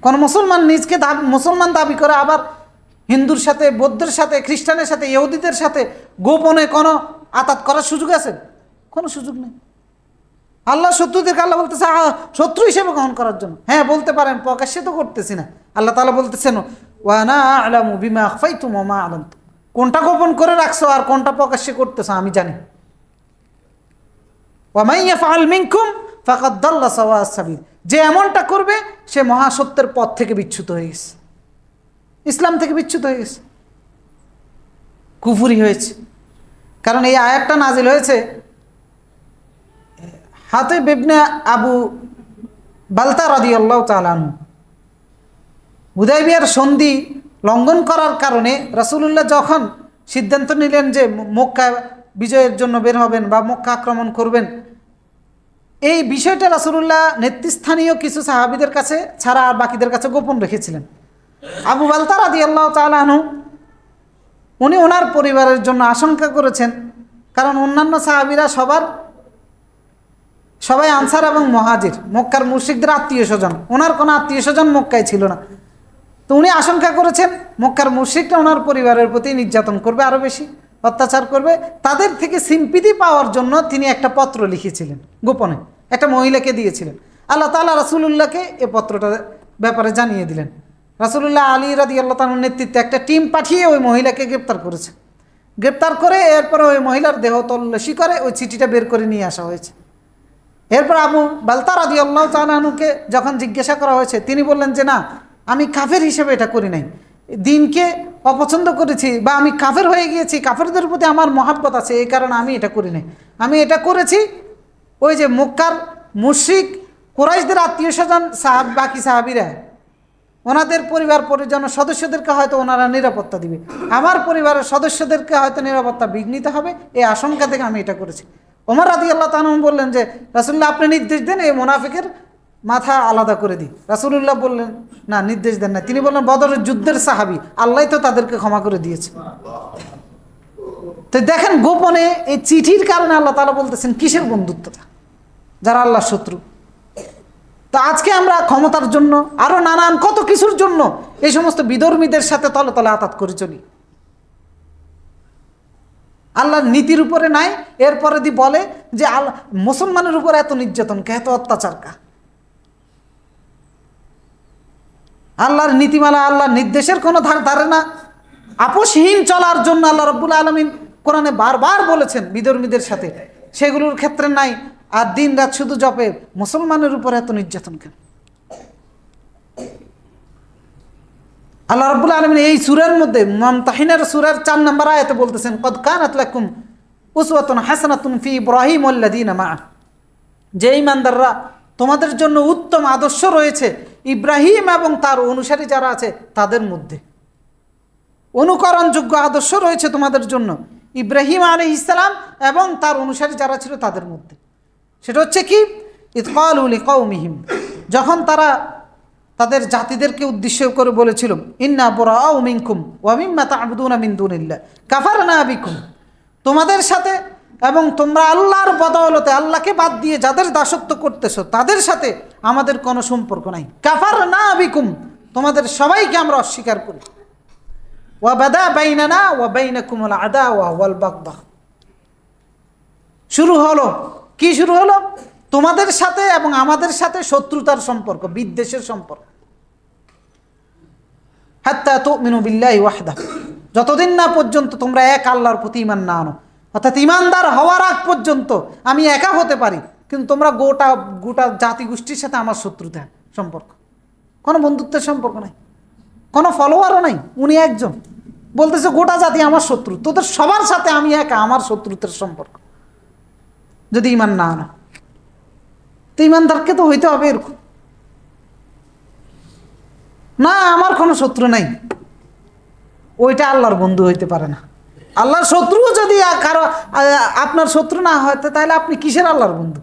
কোন মুসলমান নিজকে মুসলমান দাবি করে আবার হিন্দুর সাথে, বৌদ্ধের সাথে, খ্রিস্টানের সাথে, ইহুদিদের সাথে গোপনে কোনো আতাত করার সুযোগ আছে? কোনো সুযোগ নেই। আল্লাহ শত্রুদেরকে আল্লাহ বলতেছে শত্রু হিসেবে গ্রহণ করার জন্য। হ্যাঁ বলতে পারেন, প্রকাশ্যে তো করতেছি না। আল্লাহ তাআলা বলতেছেন, ওয়া আনা আ'লামু বিমা আখফাইতুম ওয়া মা আ'লানতুম, কোনটা গোপন করে রাখছো আর কোনটা প্রকাশ্যে করতেছো আমি জানি। ওয়া মান ইয়াফআল মিনকুম ফাকাদ দাল্লা সাওয়া'আস সাবিল, যে এমনটা করবে সে মহাসত্যের পথ থেকে বিচ্যুত হয়ে গেছে, ইসলাম থেকে বিচ্যুত হয়ে গেছে, কুফরি হয়েছে। কারণ এই আয়াতটা নাজিল হয়েছে হাতিব ইবনে আবু বালতা রাদিয়াল্লাহু তাআলা আনহু হুদায়বিয়ার সন্ধি লঙ্ঘন করার কারণে রাসূলুল্লাহ যখন সিদ্ধান্ত নিলেন যে মক্কা বিজয়ের জন্য বের হবেন বা মক্কা আক্রমণ করবেন, এই বিষয়টা রাসূলুল্লাহ নেতৃস্থানীয় কিছু সাহাবীদের কাছে ছাড়া আর বাকিদের কাছে গোপন রেখেছিলেন। আবু বালতা রাদিয়াল্লাহু তাআলা আনহু উনি ওনার পরিবারের জন্য আশঙ্কা করেছেন, কারণ অন্যান্য সাহাবীরা সবাই আনসার এবং মুহাজির, মক্কার মুশরিকদের আত্মীয় স্বজন, ওনার কোনো আত্মীয় স্বজন মক্কায় ছিল না। তো উনি আশঙ্কা করেছেন মক্কার মুশরিকরা ওনার পরিবারের প্রতি নির্যাতন করবে আরও বেশি, অত্যাচার করবে, তাদের থেকে সিম্পিতি পাওয়ার জন্য তিনি একটা পত্র লিখেছিলেন গোপনে, একটা মহিলাকে দিয়েছিলেন। আল্লাহ তাআলা রাসূলুল্লাহকে এ পত্রটার ব্যাপারে জানিয়ে দিলেন। রাসূলুল্লাহ আলী রাদিয়াল্লাহু তাআলার নেতৃত্বে একটা টিম পাঠিয়ে ওই মহিলাকে গ্রেপ্তার করেছে। গ্রেপ্তার করে এরপর ওই মহিলার দেহ তল্লাশি করে ওই চিঠিটা বের করে নিয়ে আসা হয়েছে। এরপর আবু বালতা রাদিয়াল্লাহু তাআলা আনহুকে যখন জিজ্ঞাসা করা হয়েছে, তিনি বললেন যে না, আমি কাফের হিসেবে এটা করি নাই, দিনকে অপছন্দ করেছি বা আমি কাফের হয়ে গিয়েছি, কাফেরদের প্রতি আমার মহাব্বত আছে, এই কারণে আমি এটা করি নাই। আমি এটা করেছি ওই যে মক্কার মুশরিক কুরাইশদের আত্মীয় স্বজন বাকি সাহাবীরা, ওনাদের পরিবার পরিজন সদস্যদেরকে হয়তো ওনারা নিরাপত্তা দিবে, আমার পরিবারের সদস্যদেরকে হয়তো নিরাপত্তা বিঘ্নিত হবে, এই আশঙ্কা থেকে আমি এটা করেছি। ওমর রাদিয়াল্লাহু তাআলা বললেন যে রাসূলুল্লাহ আপনি নির্দেশ দেন এই মুনাফিকের মাথা আলাদা করে দিই। রাসূলুল্লাহ বললেন না, নির্দেশ দেন না। তিনি বললেন বদরের যুদ্ধের সাহাবী, আল্লাহ তো তাদেরকে ক্ষমা করে দিয়েছে। তো দেখেন গোপনে এই চিঠির কারণে আল্লাহ তাআলা বলতেছেন কিসের বন্ধুত্বটা, যারা আল্লাহর শত্রু। তো আজকে আমরা ক্ষমতার জন্য আরো নানান কত কিছুর জন্য এই সমস্ত বিধর্মীদের সাথে তলে তলে আতাত করে চলি, আল্লাহর নীতির উপরে নাই। এরপরে বলে যে আল্লাহ মুসলমানের উপরে এত নির্যাতন কে, এত অত্যাচার কা, আল্লাহর নীতিমালা আল্লাহর নির্দেশের কোনো ধারে না। আপোষহীন চলার জন্য আল্লাহ রাব্বুল আলামিন কোরআনে বারবার বলেছেন বিধর্মীদের সাথে, সেগুলোর ক্ষেত্রে নাই। আর দিন রাত শুধু জপে, মুসলমানের উপর এত নির্যাতন কেন? আল্লাহ রাব্বুল আলামিন এই সূরার মধ্যে মুমতাহিনার সূরার ৪ নম্বর আয়াতে বলতেছেন কদ কানাত লাকুম উসওয়াতুন হাসানাতুন ফি ইব্রাহিম ওয়াল্লাযিনা মা, যে ঈমানদাররা তোমাদের জন্য উত্তম আদর্শ রয়েছে ইব্রাহিম এবং তার অনুসারী যারা আছে তাদের মধ্যে। অনুকরণযোগ্য আদর্শ রয়েছে তোমাদের জন্য ইব্রাহিম আলাইহিস সালাম এবং তার অনুসারী যারা ছিল তাদের মধ্যে। সেটা হচ্ছে কি, ইয ক্বালু লিকাওমিহিম, যখন তারা তাদের জাতিদেরকে উদ্দেশ্য করে বলেছিল ইন্না বুরাউ মিনকুম ওয়া মিম্মা তা'বুদুনা মিন দুনিল্লাহ কাফারনা বিকুম, তোমাদের সাথে এবং তোমরা আল্লাহর বদৌলতে আল্লাহকে বাদ দিয়ে যাদের দাসত্ব করতেছো তাদের সাথে আমাদের কোনো সম্পর্ক নাই। কাফারনা বিকুম, তোমাদের সবাইকে আমরা অস্বীকার করি। ওয়া বাদা বাইনানা ওয়া বাইনাকুমুল আদাওয়া ওয়াল বাগদা, শুরু হলো কি, শুরু হলো তোমাদের সাথে এবং আমাদের সাথে শত্রুতার সম্পর্ক, বিদ্বেষের সম্পর্ক। হাত্তা তুমিনু বিল্লাহি ওয়াহদা, যতদিন না পর্যন্ত তোমরা এক আল্লাহর প্রতি ঈমান না আনো, অর্থাৎ ঈমানদার হওয়ার আগ পর্যন্ত আমি একা হতে পারি, কিন্তু তোমরা গোটা জাতিগোষ্ঠীর সাথে আমার শত্রুতা সম্পর্ক, কোনো বন্ধুত্বের সম্পর্ক নাই, কোনো ফলোয়ারও নাই। উনি একজন বলতেছে গোটা জাতি আমার শত্রু, তোদের সবার সাথে আমি একা, আমার শত্রুতার সম্পর্ক যদি ঈমান না আনো। তো ঈমানদারকে তো হইতে হবে এরকম না, আমার কোনো শত্রু নাই, ওইটা আল্লাহর বন্ধু হইতে পারে না। আল্লাহর শত্রু যদি কারো আপনার শত্রু না হয় তাহলে আপনি কিসের আল্লাহর বন্ধু?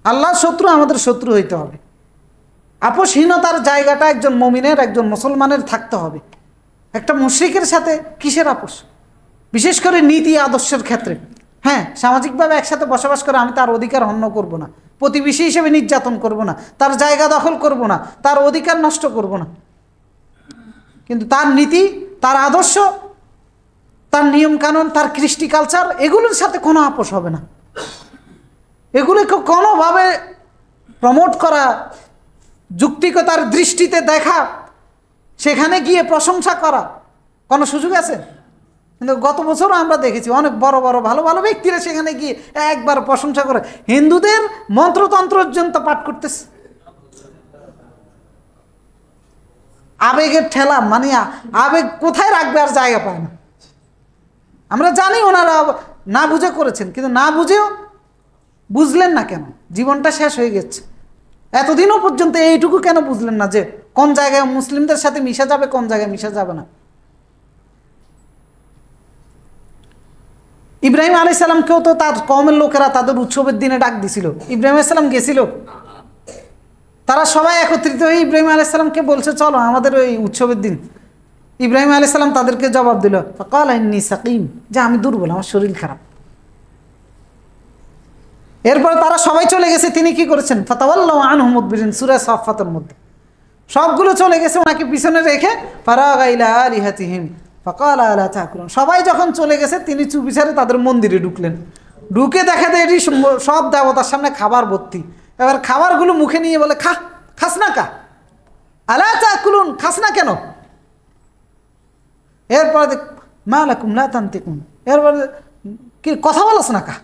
আল্লাহর শত্রু আমাদের শত্রু হইতে হবে। আপোষহীনতার জায়গাটা একজন মুমিনের, একজন মুসলমানের থাকতে হবে। একটা মুশরিকের সাথে কিসের আপোষ? বিশেষ করে নীতি আদর্শের ক্ষেত্রে। হ্যাঁ, সামাজিকভাবে একসাথে বসবাস করে আমি তার অধিকার হন্য করব না, প্রতিবেশী হিসেবে নির্যাতন করব না, তার জায়গা দখল করব না, তার অধিকার নষ্ট করব না, কিন্তু তার নীতি, তার আদর্শ, তার নিয়মকানুন, তার কৃষ্টি কালচার, এগুলোর সাথে কোনো আপোষ হবে না। এগুলোকে কোনোভাবে প্রমোট করা, যুক্তিকতার দৃষ্টিতে দেখা, সেখানে গিয়ে প্রশংসা করা কোনো সুযোগ আছে? কিন্তু গত বছরও আমরা দেখেছি অনেক বড় বড় ভালো ভালো ব্যক্তিরা সেখানে গিয়ে একবার প্রশংসা করে, হিন্দুদের মন্ত্রতন্ত্র পর্যন্ত পাঠ করতেছে। আবেগের ঠেলা, মানে আবেগ কোথায় রাখবে আর জায়গা পায় না। আমরা জানি ওনারা না বুঝে করেছেন, কিন্তু না বুঝেও বুঝলেন না কেন? জীবনটা শেষ হয়ে গেছে, এতদিনও পর্যন্ত এইটুকু কেন বুঝলেন না যে কোন জায়গায় মুসলিমদের সাথে মিশা যাবে, কোন জায়গায় মিশা যাবে না? ইব্রাহিম আলাইহিস সালামকেও তো তার কওমের লোকেরা তাদের উৎসবের দিনে ডাক দিছিল, ইব্রাহিম আলাইহিস সালাম গেছিল। তারা সবাই একত্রিত হয়ে ইব্রাহিম আলাইহিস সালামকে বলছে চলো আমাদের ওই উৎসবের দিন। ইব্রাহিম আলাইহিস সালাম তাদেরকে জবাব দিল ফাকাল ইন্নী সাকিম, যে আমি দুর্বল, আমার শরীর খারাপ। এরপর তারা সবাই চলে গেছে, তিনি কি করেছেন? ফাতাওয়াল্লাহু আনহু মুদবিরিন, সূরা সাফফাতের মধ্যে সবগুলো চলে গেছে, ওনাকে পিছনে রেখে ফারাগা ইলা আলিহাতিহিম, ফাকালা আলা তাকুলুন। সবাই যখন চলে গেছে তিনি চুপিসারে তাদের মন্দিরে ঢুকলেন। ঢুকে দেখা যায় এটি সব দেবতার সামনে খাবার ভর্তি। এবার খাবারগুলো মুখে নিয়ে বলে, খাস না কা, আলা তাকুলুন, খাস না কেন? এরপরে মা লাকুম লা তানতিকুন, এরপরে কি কথা বলছ না কা?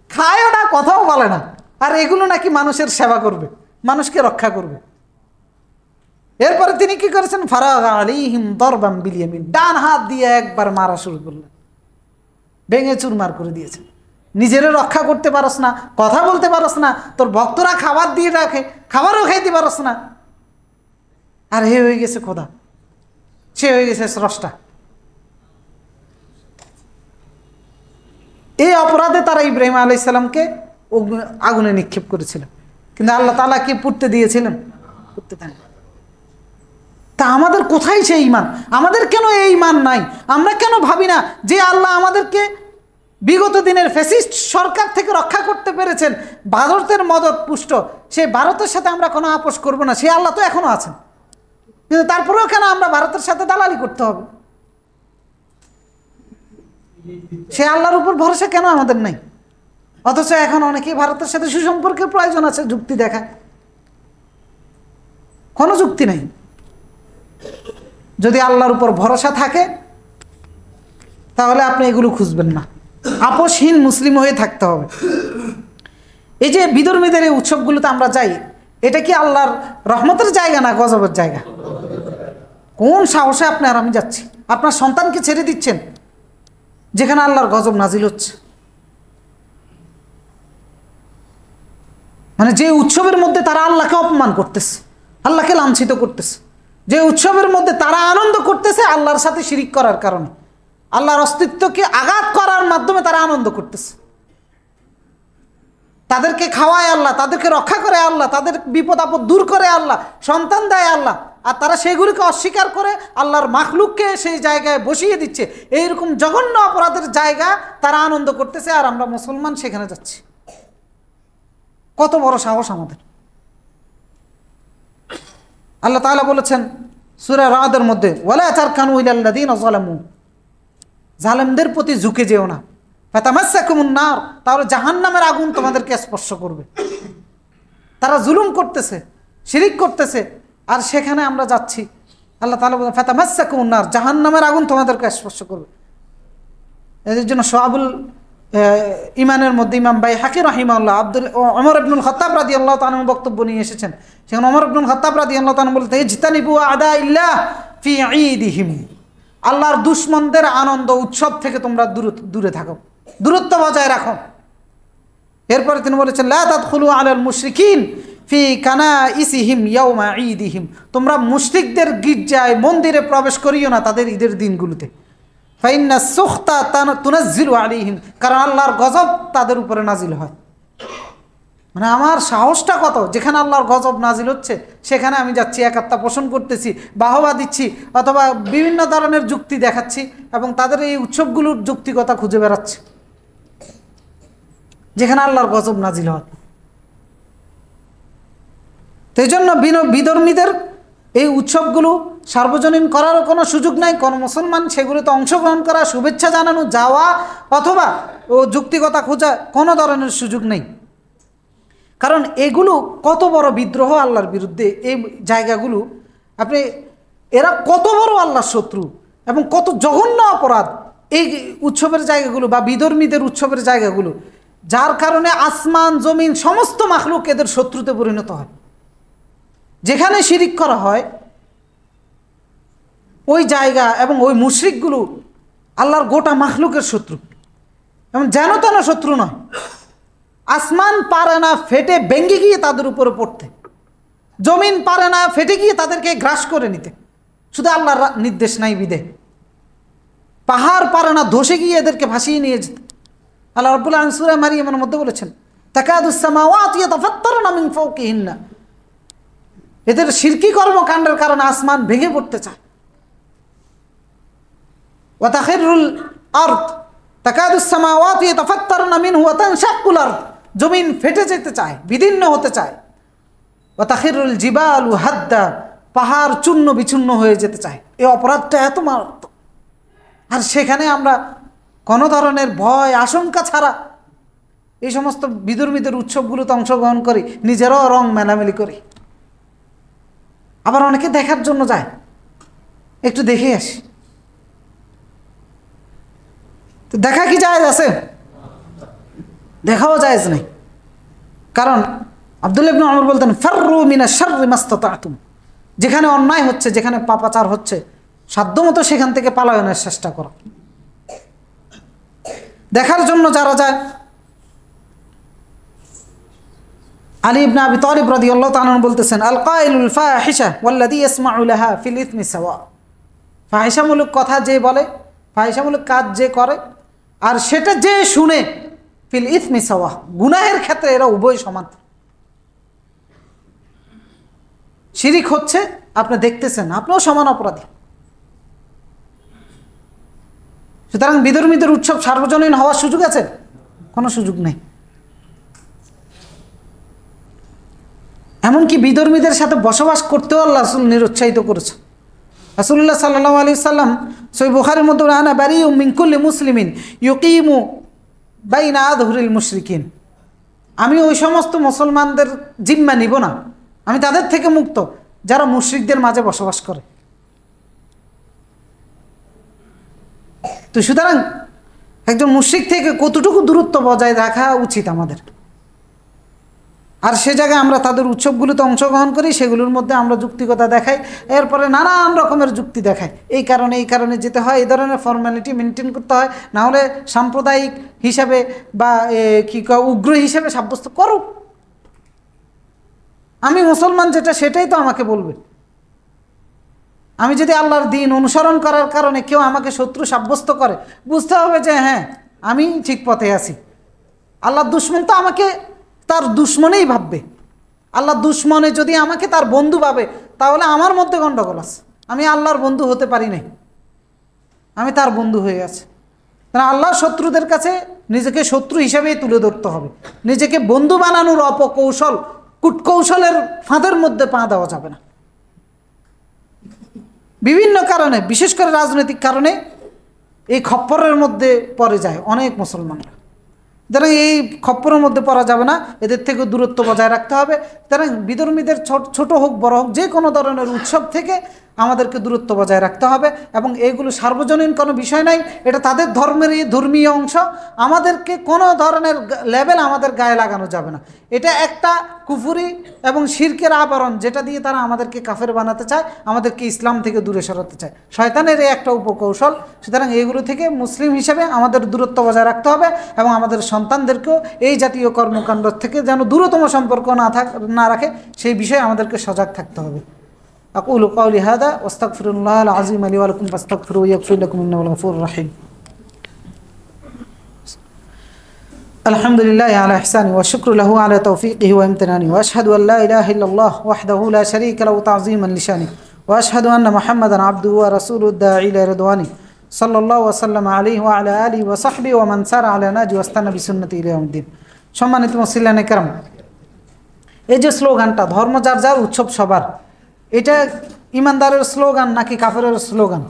খায়ও না, কথাও বলে না। আর এগুলো নাকি মানুষের সেবা করবে, মানুষকে রক্ষা করবে। এরপরে তিনি কি করেছেন, ফারাগা আলাইহিম দরবাম বিল ইয়ামিন, ডান হাত দিয়ে একবার মারা শুরু করলেন, ভেঙে চুরমার করে দিয়েছেন। নিজেরও রক্ষা করতে পারস না, কথা বলতে পারস না, তোর ভক্তরা খাবার দিয়ে রাখে, খাবারও খাইতে পারস না, আর হে হয়ে গেছে খোদা, সে হয়ে গেছে স্রষ্টা। এই অপরাধে তারা ইব্রাহিম আলাইহিস সালামকে আগুনে নিক্ষেপ করেছিলেন, কিন্তু আল্লাহ তাআলা কি পুড়তে দিয়েছিলেন? পুড়তে দেন। তা আমাদের কোথায় সেই ঈমান? আমাদের কেন এই ঈমান নাই? আমরা কেন ভাবি না যে আল্লাহ আমাদেরকে বিগত দিনের ফ্যাসিস্ট সরকার থেকে রক্ষা করতে পেরেছেন, ভারতের মদত পুষ্ট, সেই ভারতের সাথে আমরা কোনো আপোষ করব না, সে আল্লাহ তো এখনো আছেন, কিন্তু তারপরেও কেন আমরা ভারতের সাথে দালালি করতে হবে? সে আল্লাহর উপর ভরসা কেন আমাদের নাই? অথচ এখন অনেকেই ভারতের সাথে সুসম্পর্কের প্রয়োজন আছে, যুক্তি দেখায়। কোনো যুক্তি নেই। যদি আল্লাহর উপর ভরসা থাকে তাহলে আপনি এগুলো খুঁজবেন না, আপোষহীন মুসলিম হয়ে থাকতে হবে। এই যে বিধর্মীদের এই উৎসবগুলোতে আমরা যাই, এটা কি আল্লাহর রহমতের জায়গা না গজবের জায়গা? কোন সাহসে আপনি আর আমি যাচ্ছি? আপনার সন্তানকে ছেড়ে দিচ্ছেন যেখানে আল্লাহর গজব নাজিল হচ্ছে। মানে যে উৎসবের মধ্যে তারা আল্লাহকে অপমান করতেছে, আল্লাহকে লাঞ্ছিত করতেছে, যে উৎসবের মধ্যে তারা আনন্দ করতেছে আল্লাহর সাথে শিরিক করার কারণে, আল্লাহর অস্তিত্বকে আঘাত করার মাধ্যমে তারা আনন্দ করতেছে। তাদেরকে খাওয়ায় আল্লাহ, তাদেরকে রক্ষা করে আল্লাহ, তাদের বিপদ আপদ দূর করে আল্লাহ, সন্তান দেয় আল্লাহ, আর তারা সেগুলিকে অস্বীকার করে আল্লাহর মাখলুককে সেই জায়গায় বসিয়ে দিচ্ছে। এইরকম জঘন্য অপরাধের জায়গা তারা আনন্দ করতেছে, আর আমরা মুসলমান সেখানে যাচ্ছি। কত বড় সাহস আমাদের! আল্লাহ তাআলা বলেছেন সূরা রাদের মধ্যে, ওয়ালা তারকানু ইলাল্লাযীনা যালামু, জালেমদের প্রতি ঝুঁকে যেও না, ফাতামাসসাকুমুন নার, তাহলে জাহান্নামের আগুন তোমাদেরকে স্পর্শ করবে। তারা জুলুম করতেছে, শিরিক করতেছে, আর সেখানে আমরা যাচ্ছি। আল্লাহ তাআলা বলেন ফাতামাসসাকুমুন নার, জাহান্নামের আগুন তোমাদেরকে স্পর্শ করবে। এর জন্য শুআবুল ইমানের মধ্যে ইমাম বাইহাকি রাহিমাহুল্লাহ ওমর ইবনুল খাত্তাব রাদিয়াল্লাহু তাআলা বক্তব্য নিয়ে এসেছেন। সেখানে ওমর ইবনুল খাত্তাব রাদিয়াল্লাহু তাআলা বলতে, ইজতানিবু আদাইল্লাহ ফি ঈদিহিম, আল্লাহর দুশমনদের আনন্দ উৎসব থেকে তোমরা দূরে থাকো, দূরত্ব বজায় রাখো। এরপরে তিনি বলেছেন, লা তাদখুলু আলাল মুশরিকিন ফি কানাইসিহিম ইয়াউমা ঈদিহিম, তোমরা মুশরিকদের গির্জায় মন্দিরে প্রবেশ করিও না তাদের ঈদের দিনগুলোতে। ফাইন্না সুখতা তুনাজ্জিলু আলাইহিম, কারণ আল্লাহর গজব তাদের উপরে নাজিল হয়। মানে আমার সাহসটা কত, যেখানে আল্লাহর গজব নাজিল হচ্ছে সেখানে আমি যাচ্ছি, একাত্মতা পোষণ করতেছি, বাহবা দিচ্ছি, অথবা বিভিন্ন ধরনের যুক্তি দেখাচ্ছি এবং তাদের এই উৎসবগুলোর যৌক্তিকতা খুঁজে বেড়াচ্ছি যেখানে আল্লাহর গজব নাজিল হয়। তো এই জন্য বিধর্মীদের এই উৎসবগুলো সার্বজনীন করারও কোনো সুযোগ নাই। কোনো মুসলমান সেগুলোতে অংশগ্রহণ করা, শুভেচ্ছা জানানো, যাওয়া অথবা যুক্তিকতা খোঁজা কোনো ধরনের সুযোগ নেই। কারণ এগুলো কত বড় বিদ্রোহ আল্লাহর বিরুদ্ধে। এই জায়গাগুলো আপনি, এরা কত বড় আল্লাহর শত্রু এবং কত জঘন্য অপরাধ এই উৎসবের জায়গাগুলো বা বিধর্মীদের উৎসবের জায়গাগুলো, যার কারণে আসমান জমিন সমস্ত মাখলুক এদের শত্রুতে পরিণত হয়। যেখানে শিরিক করা হয় ওই জায়গা এবং ওই মুশরিকগুলো আল্লাহর গোটা মাখলুকের শত্রু, এবং যেন তেন শত্রু নয়। আসমান পারে না ফেটে ভেঙে গিয়ে তাদের উপরে পড়তে, জমিন পারে না ফেটে গিয়ে তাদেরকে গ্রাস করে নিতে, শুধু আল্লাহর নির্দেশ নাই বিদে। পাহাড় পারে না ধসে গিয়ে এদেরকে ভাসিয়ে নিয়ে যেতে। আল্লাহ রাব্বুল আলামিন সূরা মারিয়ামের মধ্যে বলেছেন, তাকাদুস সামাওয়াতু ইয়াতাফাত্তারনা মিন ফাওকিহিন্না, এদের শিরকি কর্মকাণ্ডের কারণে আসমান ভেঙে পড়তে চায়। ওয়া তাখিরুল আরদ, তাকাদুস সামাওয়াতু ইয়াতাফাত্তারনা মিনহু ওয়া তানশাক্কুল আরদ, জমিন ফেটে যেতে চায়, বিদীর্ণ হতে চায়। ওয়া তাখিরুল জিবালু হাদ্দা, পাহাড় চূর্ণ বিচূর্ণ হয়ে যেতে চায়। এই অপরাধটা এত মারাত্মক। আর সেখানে আমরা কোনো ধরনের ভয় আশঙ্কা ছাড়া এই সমস্ত বিধর্মীদের উৎসবগুলোতে অংশগ্রহণ করি, নিজেরাও রং মেলামেলি করি। আবার অনেকে দেখার জন্য যায়, একটু দেখে আসি। তো দেখা কি জায়েজ আছে? দেখাও জায়েজ নাই। কারণ আব্দুল্লাহ ইবনে ওমর বলতেন, ফাররু মিনাশ শাররি মাস্তাতাতুম, যেখানে অন্যায় হচ্ছে, যেখানে পাপাচার হচ্ছে, সাধ্যমতো সেখান থেকে পালানোর চেষ্টা করো। দেখার জন্য যারা যায়, আলী ইবনে আবি তালিব রাদিয়াল্লাহু তাআলা বলতেছেন, আল কাইলুল ফাহিশা ওয়াল্লাযী ইয়াসমাউ লাহা ফিল ইসমি সাওয়া। ফাহিশামূলক কথা যে বলে, ফাহিশামূলক কাজ যে করে, আর সেটা যে শুনে, ফিল ইসমি সাওয়া, গুনাহের ক্ষেত্রে এরা উভয় সমান। শিরিক হচ্ছে, আপনি দেখতেছেন, আপনিও সমান অপরাধী। সুতরাং বিধর্মীদের উৎসব সার্বজনীন হওয়ার সুযোগ আছে? কোনো সুযোগ নেই। এমনকি বিধর্মীদের সাথে বসবাস করতেও আল্লাহ রাসূল নিরুৎসাহিত করেছে। রাসূলুল্লাহ সাল্লাল্লাহু আলাইহি সাল্লাম সহিহ বুখারীর মধ্যে, আনা বারিউম মিন কুল্লি মুসলিমিন ইউকিমু বাইনা আযহুরিল মুশরিকিন, আমি ওই সমস্ত মুসলমানদের জিম্মা নিব না, আমি তাদের থেকে মুক্ত যারা মুশরিকদের মাঝে বসবাস করে। তো সুতরাং একজন মুশরিক থেকে কতটুকু দূরত্ব বজায় রাখা উচিত আমাদের। আর সে জায়গায় আমরা তাদের উৎসবগুলোতে অংশগ্রহণ করি, সেগুলোর মধ্যে আমরা যুক্তিকতা দেখাই, এরপরে নানান রকমের যুক্তি দেখাই, এই কারণে যেতে হয়, এই ধরনের ফর্মালিটি মেনটেন করতে হয়, না হলে সাম্প্রদায়িক হিসাবে বা উগ্র হিসাবে সাব্যস্ত করুক। আমি মুসলমান যেটা সেটাই তো আমাকে বলবে। আমি যদি আল্লাহর দ্বীন অনুসরণ করার কারণে কেউ আমাকে শত্রু সাব্যস্ত করে, বুঝতে হবে যে হ্যাঁ, আমি ঠিক পথে আছি। আল্লাহর দুশমন তো আমাকে তার দুশমনেই ভাববে। আল্লাহর দুশমনে যদি আমাকে তার বন্ধু ভাবে, তাহলে আমার মধ্যে গণ্ডগোল আছে। আমি আল্লাহর বন্ধু হতে পারি নাই, আমি তার বন্ধু হয়ে আছি। কারণ আল্লাহর শত্রুদের কাছে নিজেকে শত্রু হিসেবেই তুলে ধরতে হবে। নিজেকে বন্ধু বানানোর অপকৌশল, কূটকৌশলের ফাঁদের মধ্যে পা দেওয়া যাবে না। বিভিন্ন কারণে, বিশেষ করে রাজনৈতিক কারণে এই খপ্পরের মধ্যে পড়ে যায় অনেক মুসলমানরা। সুতরাং এই খপ্পরের মধ্যে পড়া যাবে না, এদের থেকে দূরত্ব বজায় রাখতে হবে। সুতরাং বিধর্মীদের ছোট হোক বড় হোক, যে কোনো ধরনের উৎসব থেকে আমাদেরকে দূরত্ব বজায় রাখতে হবে। এবং এইগুলো সার্বজনীন কোনো বিষয় নাই, এটা তাদের ধর্মেরই ধর্মীয় অংশ। আমাদেরকে কোনো ধরনের লেবেল আমাদের গায়ে লাগানো যাবে না। এটা একটা কুফরি এবং শিরকের আবরণ, যেটা দিয়ে তারা আমাদেরকে কাফের বানাতে চায়, আমাদেরকে ইসলাম থেকে দূরে সরাতে চায়। শয়তানের এই একটা উপকৌশল। সুতরাং এইগুলো থেকে মুসলিম হিসেবে আমাদের দূরত্ব বজায় রাখতে হবে এবং আমাদের সন্তানদেরকেও এই জাতীয় কর্মকাণ্ড থেকে যেন দূরতম সম্পর্ক না রাখে, সেই বিষয়ে আমাদেরকে সজাগ থাকতে হবে। أقول قولي هذا واستغفر الله العظيم لي ولكم فاستغفروه يغفر لكم إنه هو الغفور الرحيم. الحمد لله على إحسانه والشكر له على توفيقه وامتنانه وأشهد أن لا إله إلا الله وحده لا شريك له تعظيما لشانه وأشهد أن محمدا عبده ورسوله الداعي إلى رضوانه صلى الله وسلم عليه وعلى آله وصحبه ومن سار على نهجه واستنى بسنته إلى يوم الدين. সম্মানিত মুসলিম کرام, এই যে স্লোগানটা ধর্ম যার যার উৎসব সবার, এটা ইমানদারের স্লোগান নাকি কাফেরের স্লোগান?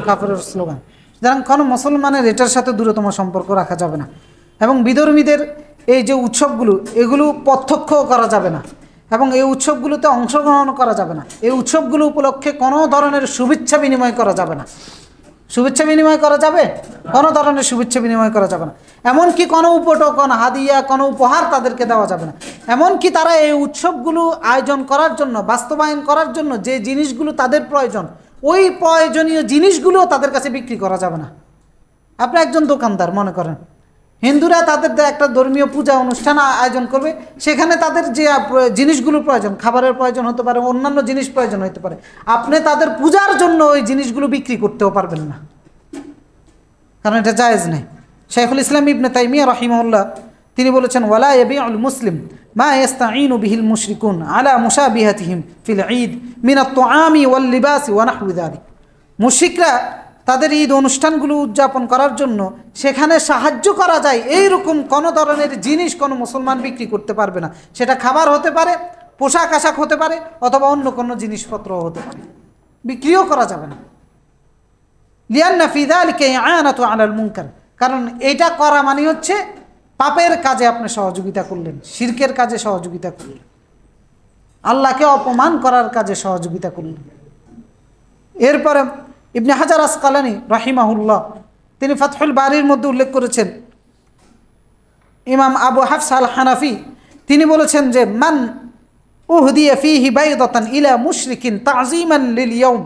কাফেরের স্লোগান। সুতরাং কোনো মুসলমানের এটার সাথে দূরতম সম্পর্ক রাখা যাবে না। এবং বিধর্মীদের এই যে উৎসবগুলো, এগুলো প্রত্যক্ষ করা যাবে না এবং এই উৎসবগুলোতে অংশগ্রহণ করা যাবে না। এই উৎসবগুলো উপলক্ষে কোনো ধরনের শুভেচ্ছা বিনিময় করা যাবে না। শুভেচ্ছা বিনিময় করা যাবে? কোনো ধরনের শুভেচ্ছা বিনিময় করা যাবে না। এমনকি কোনো উপটোকন, হাদিয়া, কোনো উপহার তাদেরকে দেওয়া যাবে না। এমনকি তারা এই উৎসবগুলো আয়োজন করার জন্য, বাস্তবায়ন করার জন্য যে জিনিসগুলো তাদের প্রয়োজন, ওই প্রয়োজনীয় জিনিসগুলো তাদের কাছে বিক্রি করা যাবে না। আপনি একজন দোকানদার মনে করেন, হিন্দুরা তাদের একটা ধর্মীয় পূজা অনুষ্ঠান আয়োজন করবে, সেখানে তাদের যে জিনিসগুলো প্রয়োজন, খাবারের প্রয়োজন হতে পারে, অন্যান্য জিনিস প্রয়োজন হতে পারে, আপনি তাদের পূজার জন্য ওই জিনিসগুলো বিক্রি করতেও পারবেন না, কারণ এটা জায়েজ নেই। শাইখুল ইসলাম ইবনে তাইমিয়া রাহিমাহুল্লাহ তিনি বলেছেন, ওয়ালা ইয়াবিউল মুসলিম মা ইস্তাঈনু বিহিল মুশরিকুন আলা মুশাবিহাতিহিম ফিল ঈদ মিন আত-তুআমি ওয়াল লিবাসি ওয়া নাহওয়ি যালিক। মুশরিকরা তাদের ঈদ অনুষ্ঠানগুলো উদযাপন করার জন্য সেখানে সাহায্য করা যায় এইরকম কোনো ধরনের জিনিস কোনো মুসলমান বিক্রি করতে পারবে না। সেটা খাবার হতে পারে, পোশাক আশাক হতে পারে, অথবা অন্য কোনো জিনিসপত্র হতে পারে, বিক্রিও করা যাবে না। লিআন্না ফি যালিকা ইআনাতু আলাল মুনকার, কারণ এটা করা মানে হচ্ছে পাপের কাজে আপনি সহযোগিতা করলেন, শিরকের কাজে সহযোগিতা করলেন, আল্লাহকে অপমান করার কাজে সহযোগিতা করলেন। এরপরে ইবনে হাজার আসকালানী রাহিমাহুল্লাহ তিনি ফাতহুল বারির মধ্যে উল্লেখ করেছেন, ইমাম আবু হাফস আল হানাফি তিনি বলেছেন যে মান উহদিয়া ফীহি বাইদাতান ইলা মুশরিকিন তাযীমান লিল ইয়াউম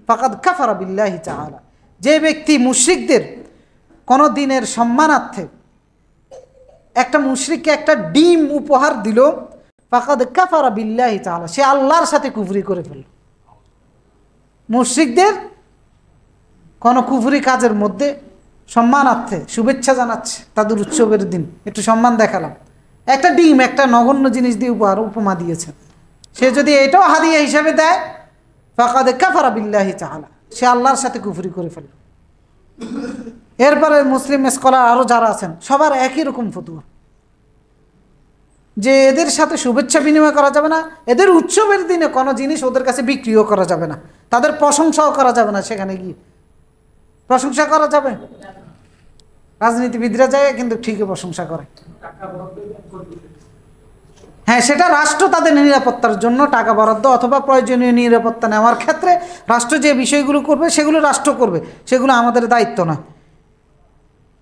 ফাকাদ কাফারা বিল্লাহি তাআলা, যে ব্যক্তি মুশরিকদের কোনো দিনের সম্মানার্থে একটা মুশরিককে একটা ডিম উপহার দিল, ফাকাদ কাফারা বিল্লাহি তাআলা, সে আল্লাহর সাথে কুফরি করে ফেলল। মুশরিকদের কোনো কুফরি কাজের মধ্যে সম্মানার্থে শুভেচ্ছা জানাচ্ছে, তাদের উৎসবের দিন একটু সম্মান দেখালাম, একটা ডিম একটা নগণ্য জিনিস দিয়ে উপমা দিয়েছে, সে যদি এটাও হাদিয়া হিসাবে দেয় ফাকাদ কাফারা বিল্লাহি তাআলা, সে আল্লাহর সাথে কুফরি করে ফেলল। এরপরে মুসলিম স্কলার আরও যারা আছেন সবার একই রকম ফতোয়া যে এদের সাথে শুভেচ্ছা বিনিময় করা যাবে না, এদের উৎসবের দিনে কোনো জিনিস ওদের কাছে বিক্রিও করা যাবে না, তাদের প্রশংসাও করা যাবে না, সেখানে গিয়ে প্রশংসা করা যাবে। রাজনীতিবিদরা যায় কিন্তু ঠিকই প্রশংসা করে, হ্যাঁ সেটা রাষ্ট্র তাদের নিরাপত্তার জন্য টাকা বরাদ্দ অথবা প্রয়োজনীয় নিরাপত্তা নেওয়ার ক্ষেত্রে রাষ্ট্র যে বিষয়গুলো করবে সেগুলো রাষ্ট্র করবে, সেগুলো আমাদের দায়িত্ব না।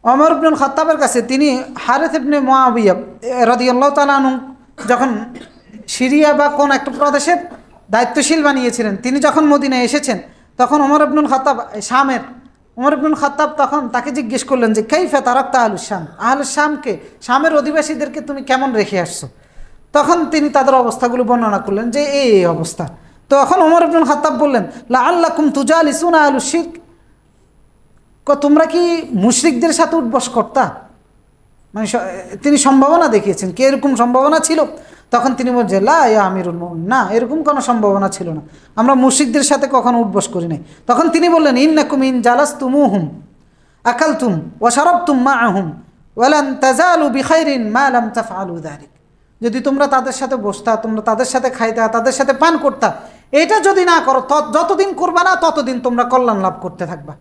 ওমর ইবনুল খাত্তাবের কাছে তিনি হারিস ইবনে মুআবিয়া রাদিয়াল্লাহু তাআলা আনহু যখন সিরিয়া বা কোন একটা প্রদেশের দায়িত্বশীল বানিয়েছিলেন, তিনি যখন মদিনায় এসেছেন তখন ওমর ইবনুল খাত্তাব শামের ওমর ইবনুল খাত্তাব তখন তাকে জিজ্ঞেস করলেন যে কাইফা তারাকতা আহলুশ শাম, আহলুশ শামকে শামের অধিবাসীদেরকে তুমি কেমন রেখে আসছো? তখন তিনি তাদের অবস্থাগুলো বর্ণনা করলেন যে এই অবস্থা। তখন ওমর ইবনুল খাত্তাব বললেন লাআল্লাকুম তুজালিসুনা আহলুশ শিরক, তোমরা কি মুশরিকদের সাথে উঠবস করতা? মানে তিনি সম্ভাবনা দেখিয়েছেন কি এরকম সম্ভাবনা ছিল? তখন তিনি বলছেন লা ইয়া আমিরুল মুমিনিন, না এরকম কোনো সম্ভাবনা ছিল না, আমরা মুশরিকদের সাথে কখনো উঠবস করি নাই। তখন তিনি বললেন ইন্নাকুম ইন জালাসতুমুহুম আকালতুম ওয়া শারাবতুম মাআহুম ওয়া লান তাজালু বিখাইরিন মা লাম তাফআলু যালিক, যদি তোমরা তাদের সাথে বসতা, তোমরা তাদের সাথে খাইতা, তাদের সাথে পান করতা, এটা যদি না করো যতদিন করবা না ততদিন তোমরা কল্যাণ লাভ করতে থাকবা,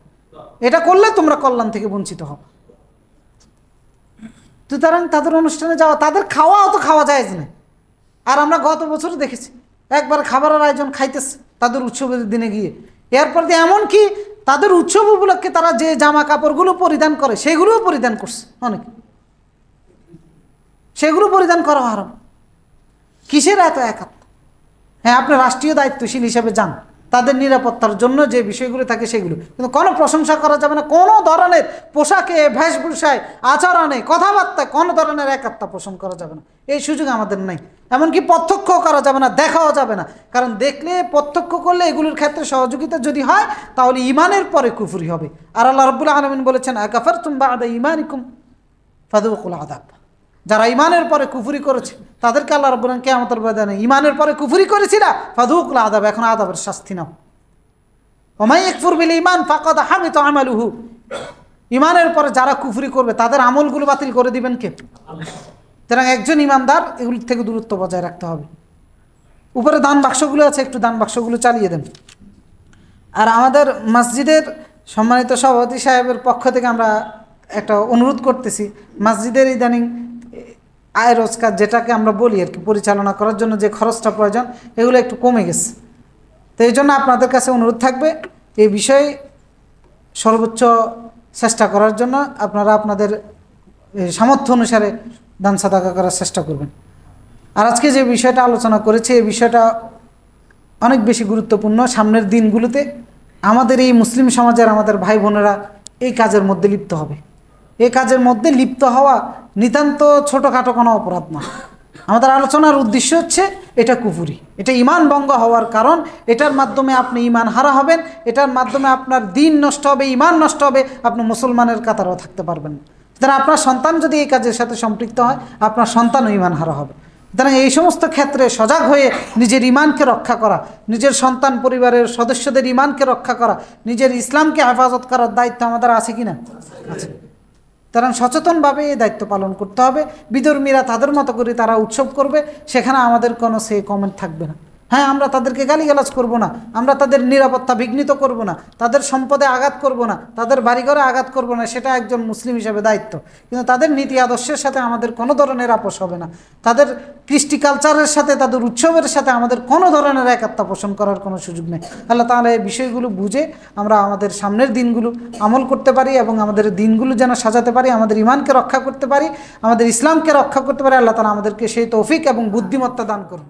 এটা করলে তোমরা কল্যাণ থেকে বঞ্চিত হবে। সুতরাং তাদের অনুষ্ঠানে যাওয়া, তাদের খাওয়াও তো খাওয়া যায় না। আর আমরা গত বছর দেখেছি একবার খাবারের আয়োজন খাইতেছে তাদের উৎসবের দিনে গিয়ে, এরপর দিয়ে এমনকি তাদের উৎসব উপলক্ষে তারা যে জামা কাপড়গুলো পরিধান করে সেগুলোও পরিধান করছে অনেকে, সেগুলো পরিধান করা হারাম। কিসের এত একাত্ম? হ্যাঁ আপনি রাষ্ট্রীয় দায়িত্বশীল হিসেবে যান, তাদের নিরাপত্তার জন্য যে বিষয়গুলো থাকে সেগুলো, কিন্তু কোনো প্রশংসা করা যাবে না, কোনো ধরনের পোশাকে বেশভূষায় আচরণে কথাবার্তায় কোনো ধরনের একাত্ম পোষণ করা যাবে না, এই সুযোগ আমাদের নাই। এমনকি প্রত্যক্ষ করা যাবে না, দেখাও যাবে না, কারণ দেখলে প্রত্যক্ষ করলে এগুলোর ক্ষেত্রে সহযোগিতা যদি হয় তাহলে ইমানের পরে কুফরি হবে। আর আল্লাহ রাব্বুল আলামিন বলেছেন আকাফারতুম বা'দা ঈমানিকুম ফাযুকুল আযাব, যারা ইমানের পরে কুফরি করেছে তাদেরকে আল্লাহ রাব্বুল আলামিন কিয়ামতের ময়দানে ইমানের পরে কুফরি করেছিলা ফাযুকুল আযাব, এখন আযাবের শাস্তি নাও। ওয়া মান ইয়াকফুর বিল ঈমান ফাকাদ হাবিতা আমালুহু, ইমানের পরে যারা কুফরি করবে তাদের আমলগুলো বাতিল করে দিবেন কে? সুতরাং একজন ইমানদার এগুলো থেকে দূরত্ব বজায় রাখতে হবে। উপরে দান বাক্সগুলো আছে, একটু দান বাক্সগুলো চালিয়ে দেন। আর আমাদের মসজিদের সম্মানিত সভাপতি সাহেবের পক্ষ থেকে আমরা একটা অনুরোধ করতেছি, মসজিদের ইদানিং আয় রোজগার যেটাকে আমরা বলি আর কি, পরিচালনা করার জন্য যে খরচটা প্রয়োজন এগুলো একটু কমে গেছে। তো এই জন্য আপনাদের কাছে অনুরোধ থাকবে এই বিষয়ে সর্বোচ্চ চেষ্টা করার জন্য আপনারা আপনাদের সামর্থ্য অনুসারে দান সাদাকা করার চেষ্টা করবেন। আর আজকে যে বিষয়টা আলোচনা করেছি এই বিষয়টা অনেক বেশি গুরুত্বপূর্ণ। সামনের দিনগুলোতে আমাদের এই মুসলিম সমাজের আমাদের ভাই বোনেরা এই কাজের মধ্যে লিপ্ত হবে। এই কাজের মধ্যে লিপ্ত হওয়া নিতান্ত ছোটোখাটো কোনো অপরাধ না। আমাদের আলোচনার উদ্দেশ্য হচ্ছে এটা কুফরি, এটা ইমান ভঙ্গ হওয়ার কারণ, এটার মাধ্যমে আপনি ইমান হারা হবেন, এটার মাধ্যমে আপনার দিন নষ্ট হবে, ইমান নষ্ট হবে, আপনি মুসলমানের কাতারেও থাকতে পারবেন না। সুতরাং আপনার সন্তান যদি এই কাজের সাথে সম্পৃক্ত হয় আপনার সন্তানও ইমান হারা হবে। সুতরাং এই সমস্ত ক্ষেত্রে সজাগ হয়ে নিজের ইমানকে রক্ষা করা, নিজের সন্তান পরিবারের সদস্যদের ইমানকে রক্ষা করা, নিজের ইসলামকে হেফাজত করার দায়িত্ব আমাদের আছে কি না? আছে। সুতরাং সচেতনভাবে এই দায়িত্ব পালন করতে হবে। বিধর্মীরা তাদের মতো করে তারা উৎসব করবে, সেখানে আমাদের কোনো সে কমেন্ট থাকবে না। হ্যাঁ, আমরা তাদেরকে গালিগালাজ করব না, আমরা তাদের নিরাপত্তা বিঘ্নিত করব না, তাদের সম্পদে আঘাত করব না, তাদের বাড়িঘরে আঘাত করব না, সেটা একজন মুসলিম হিসেবে দায়িত্ব। কিন্তু তাদের নীতি আদর্শের সাথে আমাদের কোনো ধরনের আপোষ হবে না, তাদের কৃষ্টি কালচারের সাথে, তাদের উৎসবের সাথে আমাদের কোনো ধরনের একাত্মতা পোষণ করার কোনো সুযোগ নেই। আল্লাহ তাআলা এই বিষয়গুলো বুঝে আমরা আমাদের সামনের দিনগুলো আমল করতে পারি এবং আমাদের দিনগুলো যেন সাজাতে পারি, আমাদের ঈমানকে রক্ষা করতে পারি, আমাদের ইসলামকে রক্ষা করতে পারি। আল্লাহ তাআলা আমাদেরকে সেই তৌফিক এবং বুদ্ধিমত্তা দান করুন।